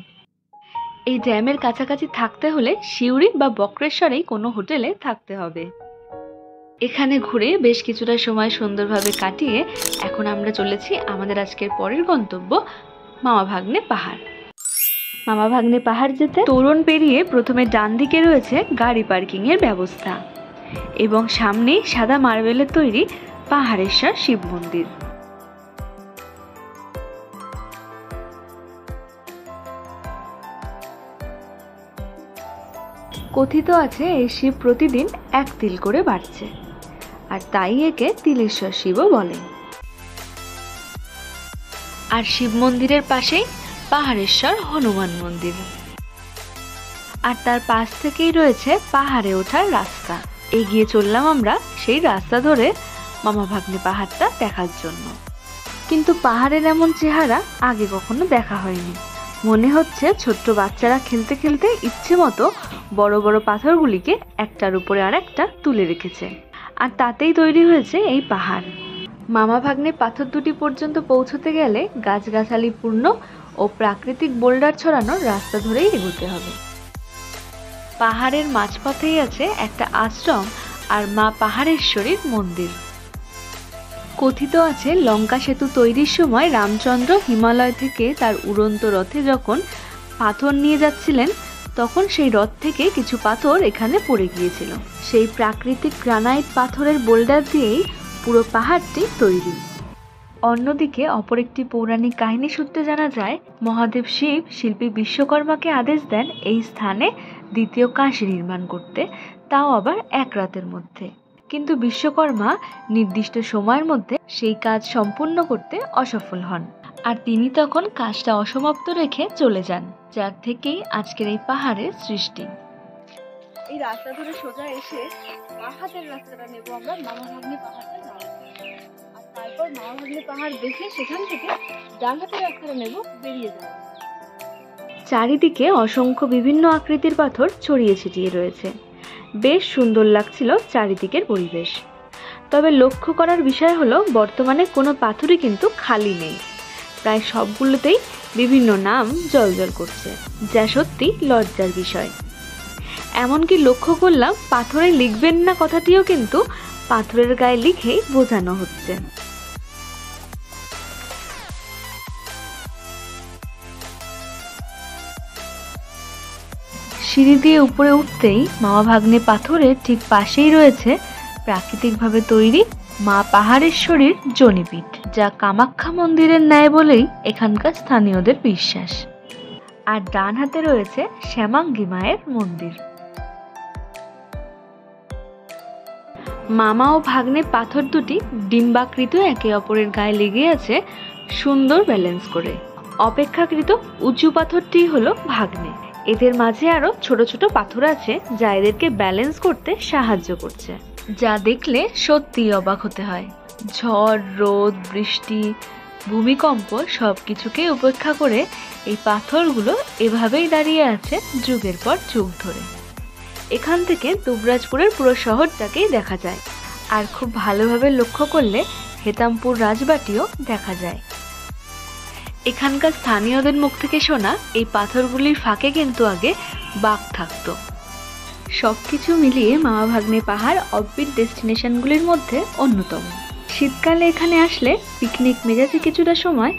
এই ড্যামের কাছাকাছি থাকতে হলে সিউড়ি বা বক্রেশ্বরেই কোনো হোটেলে থাকতে হবে। এখানে ঘুরে বেশ কিছুটা সময় সুন্দরভাবে কাটিয়ে এখন আমরা চলেছি আমাদের আজকের পরের গন্তব্য মামা ভাগ্নে পাহাড়। মামা ভাগ্নে পাহাড় যেতে তোরণ পেরিয়ে প্রথমে ডান দিকে রয়েছে গাড়ি পার্কিং এর ব্যবস্থা এবং সামনেই সাদা মার্বেলের তৈরি পাহাড়েশ্বর শিব মন্দির। কথিত আছে এই শিব প্রতিদিন 1 তিল করে বাড়ছে, আর তাই একে তিলেশ্বর শিবও বলে। আর শিব মন্দিরের পাশেই পাহাড়েশ্বর হনুমান মন্দির, আর তার পাশ থেকেই রয়েছে পাহাড়ে ওঠার রাস্তা। এগিয়ে চললাম আমরা সেই রাস্তা ধরে মামা ভাগ্নে পাহাড়টা দেখার জন্য। কিন্তু পাহাড়ের এমন চেহারা আগে কখনো দেখা হয়নি। মনে হচ্ছে ছোট্ট বাচ্চারা খেলতে খেলতে ইচ্ছে মতো বড় বড় পাথরগুলিকে একটার উপরে আর একটা তুলে রেখেছে, আর তাতেই তৈরি হয়েছে এই পাহাড়। মামা ভাগ্নে পাথর দুটি পর্যন্ত পৌঁছতে গেলে গাছগাছালি পূর্ণ ও প্রাকৃতিক বোল্ডার ছড়ানোর রাস্তা ধরেই এগোতে হবে। পাহাড়ের মাঝপথেই আছে একটা আশ্রম আর মা পাহাড়েশ্বরীর মন্দির। কথিত আছে লঙ্কা সেতু তৈরির সময় রামচন্দ্র হিমালয় থেকে তার উড়ন্ত রথে যখন পাথর নিয়ে যাচ্ছিলেন, তখন সেই রথ থেকে কিছু পাথর এখানে পড়ে গিয়েছিল। সেই প্রাকৃতিক গ্রানাইট পাথরের বোল্ডার দিয়েই পুরো পাহাড়টি তৈরি। অন্যদিকে অপর একটি পৌরাণিক কাহিনী সূত্রে জানা যায়, মহাদেব শিব শিল্পী বিশ্বকর্মাকে আদেশ দেন এই স্থানে দ্বিতীয় কাশী নির্মাণ করতে, তাও আবার 1 রাতের মধ্যে। কিন্তু বিশ্বকর্মা নির্দিষ্ট সময়ের মধ্যে সেই কাজ সম্পূর্ণ করতে অসফল হন, আর তিনি তখন কাজটা অসমাপ্ত রেখে চলে যান, যার থেকেই আজকের এই পাহাড়ের সৃষ্টি। এই রাস্তা ধরে সোজা এসে বাঁ হাতের রাস্তাটা নেব আমরা মামা ভাগ্নে পাহাড়টা যাওয়ার, আর তারপর মামা ভাগ্নে পাহাড় দেখে সেখান থেকে ডান হাতের রাস্তাটা নেব বেরিয়ে যাব। চারিদিকে অসংখ্য বিভিন্ন আকৃতির পাথর ছড়িয়ে ছিটিয়ে রয়েছে। বেশ সুন্দর লাগছিল চারিদিকের পরিবেশ। তবে লক্ষ্য করার বিষয় হলো বর্তমানে কোনো পাথরই কিন্তু খালি নেই, প্রায় সবগুলোতেই বিভিন্ন নাম জ্বলজ্বল করছে, যা সত্যি লজ্জার বিষয়। এমনকি লক্ষ্য করলাম পাথরে লিখবেন না কথাটিও কিন্তু পাথরের গায়ে লিখেই বোঝানো হচ্ছে। সিঁড়ি দিয়ে উপরে উঠতেই মামা ভাগ্নে পাথরের ঠিক পাশেই রয়েছে প্রাকৃতিকভাবে তৈরি মা পাহাড়েশ্বরীর জনিপীঠ, যা কামাখ্যা মন্দিরের ন্যায় বলেই এখানকার স্থানীয়দের বিশ্বাস। আর ডান হাতে রয়েছে শ্যামাঙ্গী মায়ের মন্দির। মামা ও ভাগ্নে পাথর দুটি ডিম্বাকৃত একে অপরের গায়ে লেগে আছে সুন্দর ব্যালেন্স করে। অপেক্ষাকৃত উঁচু পাথরটি হলো ভাগ্নে। এদের মাঝে আরো ছোট ছোট পাথর আছে যা এদেরকে ব্যালেন্স করতে সাহায্য করছে, যা দেখলে সত্যিই অবাক হতে হয়। ঝড়, রোদ, বৃষ্টি, ভূমিকম্প সবকিছুকে উপেক্ষা করে এই পাথরগুলো এভাবেই দাঁড়িয়ে আছে যুগের পর যুগ ধরে। এখান থেকে দুবরাজপুরের পুরো শহরটাকেই দেখা যায়, আর খুব ভালোভাবে লক্ষ্য করলে হেতামপুর রাজবাটিও দেখা যায়। এখানকার স্থানীয়দের মুখ থেকে শোনা এই পাথরগুলির ফাঁকে কিন্তু আগে বাঘ থাকতো। সবকিছু মিলিয়ে মামা ভাগ্নে পাহাড় অফবিট ডেস্টিনেশনগুলির মধ্যে অন্যতম। শীতকালে এখানে আসলে পিকনিক মেজাজে কিছুটা সময়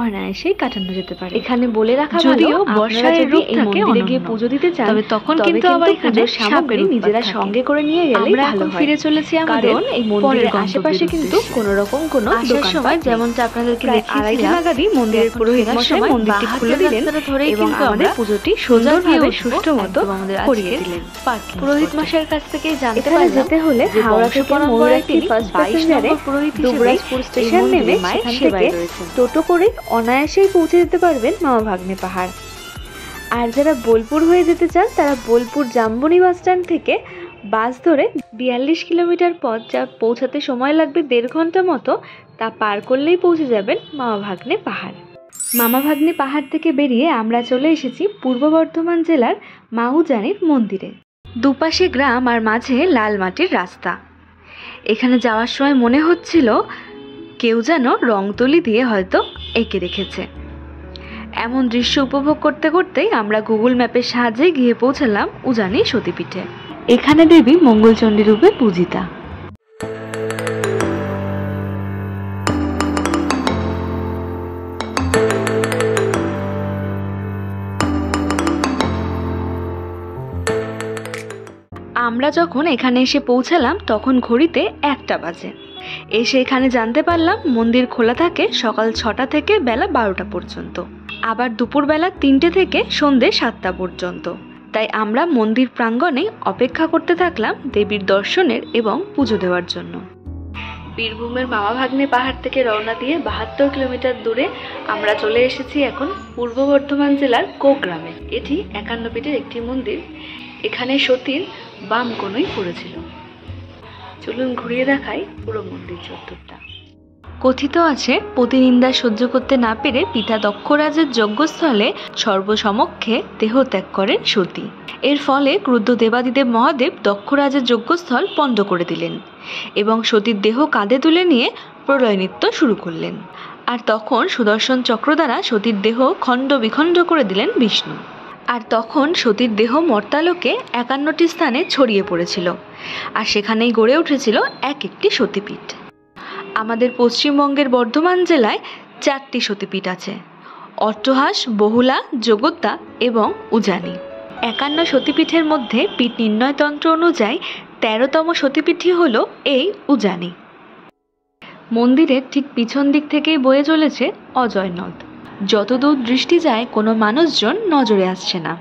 অনায়াসেই কাটানো যেতে পারে। এখানে বলে রাখা যদিও বর্ষায় রূপ থাকে মন্দিরে গিয়ে পুজো দিতে চান, তবে তখন কিন্তু আবার এখানে সামগ্রী নিজেরা সঙ্গে করে নিয়ে গেলেই ভালো হয়। ফিরে চলেছি আমাদের এই মন্দিরের আশেপাশে কিন্তু কোনো রকম কোনো আসার সময় যেমনটা আপনাদেরকে দেখিয়েছিলাম, নাগাদই মন্দিরের পুরোহিত মশাই মন্দিরটি খুলে দিলেন এবং আমাদের পুজোটি সুন্দরভাবে সুষ্ঠুমতো করিয়ে দিলেন। পুরোহিত মশাইয়ের কাছ থেকে জানতে পারলাম যেতে হলে হাওড়া থেকে ময়ূরাক্ষী ফার্স্ট প্যাসেঞ্জারে দুবরাজপুর স্টেশন নেমে সেখান থেকে টোটো করে অনায়াসেই পৌঁছে যেতে পারবেন মামা ভাগ্নে পাহাড়। আর যারা বোলপুর হয়ে যেতে চান তারা বোলপুর জাম্বনি বাস স্ট্যান্ড থেকে বাস ধরে 42 কিলোমিটার পথ, যা পৌঁছাতে সময় লাগবে 1.5 ঘন্টা মতো, তা পার করলেই পৌঁছে যাবেন মামা ভাগ্নে পাহাড়। মামা ভাগ্নে পাহাড় থেকে বেরিয়ে আমরা চলে এসেছি পূর্ব বর্ধমান জেলার মাহুজানির মন্দিরে। দুপাশে গ্রাম আর মাঝে লাল মাটির রাস্তা। এখানে যাওয়ার সময় মনে হচ্ছিল কেউ যেন রং তুলি দিয়ে হয়তো এঁকে রেখেছে। এমন দৃশ্য উপভোগ করতে করতেই আমরা গুগল ম্যাপের সাহায্যে গিয়ে পৌঁছালাম উজানি সতীপীঠে। এখানে দেবী মঙ্গলচণ্ডী রূপে পূজিতা। আমরা যখন এখানে এসে পৌঁছালাম তখন ঘড়িতে 1টা বাজে। এসে এখানে জানতে পারলাম মন্দির খোলা থাকে সকাল 6টা থেকে বেলা 12টা পর্যন্ত, আবার দুপুরবেলা 3টে থেকে সন্ধ্যে 7টা পর্যন্ত। তাই আমরা মন্দির প্রাঙ্গণে অপেক্ষা করতে থাকলাম দেবীর দর্শনের এবং পুজো দেওয়ার জন্য। বীরভূমের মামা ভাগ্নে পাহাড় থেকে রওনা দিয়ে 72 কিলোমিটার দূরে আমরা চলে এসেছি এখন পূর্ব বর্ধমান জেলার কোগ্রামে। এটি 51 পীঠের একটি মন্দির। এখানে সতীর বাম কোণই পড়েছিল। চলুন ঘুরিয়ে দেখাই পুরো মন্দির চত্বরটা। কথিত আছে প্রতিনিন্দা সহ্য করতে না পেরে পিতা দক্ষরাজের যজ্ঞস্থলে সর্বসমক্ষে দেহ ত্যাগ করেন সতী। এর ফলে ক্রুদ্ধ দেবাদিদেব মহাদেব দক্ষরাজের যজ্ঞস্থল বন্ধ করে দিলেন এবং সতীর দেহ কাঁধে তুলে নিয়ে প্রলয় নৃত্য শুরু করলেন। আর তখন সুদর্শন চক্র দ্বারা সতীর দেহ খণ্ড বিখণ্ড করে দিলেন বিষ্ণু। আর তখন সতীর দেহ মর্তালোকে 51টি স্থানে ছড়িয়ে পড়েছিল, আর সেখানেই গড়ে উঠেছিল এক একটি সতীপীঠ। আমাদের পশ্চিমবঙ্গের বর্ধমান জেলায় 4টি সতীপীঠ আছে: অট্টহাস, বহুলা, জগদ্দা এবং উজানি। 51 সতীপীঠের মধ্যে পীঠ নির্ণয়তন্ত্র অনুযায়ী 13তম সতীপীঠই হল এই উজানি। মন্দিরের ঠিক পিছন দিক থেকেই বয়ে চলেছে অজয় নদ। যতদূর দৃষ্টি যায় কোনো মানুষজন নজরে আসছে না।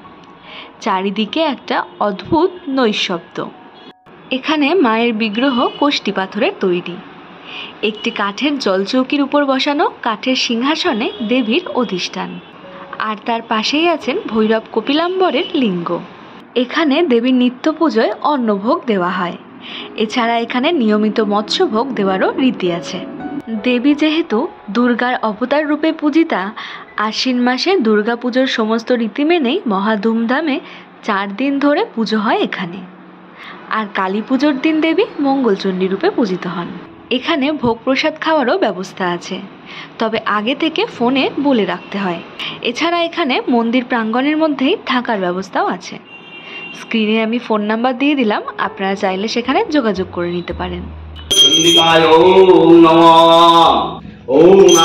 চারিদিকে একটা অদ্ভুত নৈশব্দ। এখানে মায়ের বিগ্রহ কোষ্টি পাথরের তৈরি। একটি কাঠের জলচৌকির উপর বসানো কাঠের সিংহাসনে দেবীর অধিষ্ঠান, আর তার পাশেই আছেন ভৈরব কপিলাম্বরের লিঙ্গ। এখানে দেবীর নিত্য পুজোয় অন্নভোগ দেওয়া হয়। এছাড়া এখানে নিয়মিত মৎস্যভোগ দেওয়ারও রীতি আছে। দেবী যেহেতু দুর্গার অবতার রূপে পূজিতা, আশ্বিন মাসে দুর্গা পুজোর সমস্ত রীতি মেনেই মহা ধুমধামে 4 দিন ধরে পুজো হয় এখানে। আর কালী পুজোর দিন দেবী মঙ্গলচণ্ডী রূপে পূজিত হন। এখানে ভোগ প্রসাদ খাওয়ারও ব্যবস্থা আছে, তবে আগে থেকে ফোনে বলে রাখতে হয়। এছাড়া এখানে মন্দির প্রাঙ্গণের মধ্যেই থাকার ব্যবস্থাও আছে। স্ক্রিনে আমি ফোন নাম্বার দিয়ে দিলাম, আপনারা চাইলে সেখানে যোগাযোগ করে নিতে পারেন। Om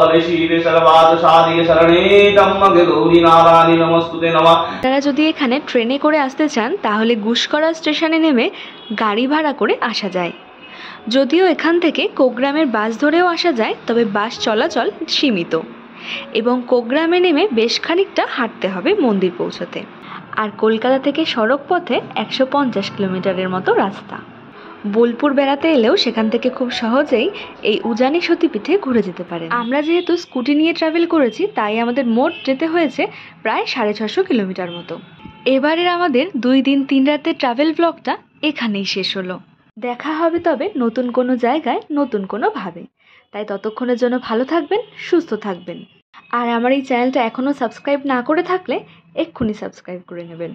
सर्वभूतले शिवे सर्वार्थसाधिके शरणे त्र्यम्बके गौरी नारायणि नमोस्तुते नमः। আপনারা যদি এখানে ট্রেনে করে আসতে চান তাহলে গুসকরা স্টেশনে নেমে গাড়ি ভাড়া করে আসা যায়। যদিও এখান থেকে কোকগ্রামের বাস ধরেও আসা যায়, তবে বাস চলাচল সীমিত এবং কোকগ্রামে নেমে বেশ খানিকটা হাঁটতে হবে মন্দির পৌঁছতে। আর কলকাতা থেকে সড়ক পথে 150 কিলোমিটারের মতো রাস্তা। বোলপুর বেড়াতে এলেও সেখান থেকে খুব সহজেই এই উজানি সতীপীঠে ঘুরে যেতে পারেন। আমরা যেহেতু স্কুটি নিয়ে ট্রাভেল করেছি তাই আমাদের মোট যেতে হয়েছে প্রায় 650 কিলোমিটার মতো। এবারের আমাদের 2 দিন 3 রাতের ট্রাভেল ব্লগটা এখানেই শেষ হলো। দেখা হবে তবে নতুন কোনো জায়গায় নতুন কোনো ভাবে। তাই ততক্ষণের জন্য ভালো থাকবেন, সুস্থ থাকবেন। আর আমার এই চ্যানেলটা এখনও সাবস্ক্রাইব না করে থাকলে এক্ষুনি সাবস্ক্রাইব করে নেবেন।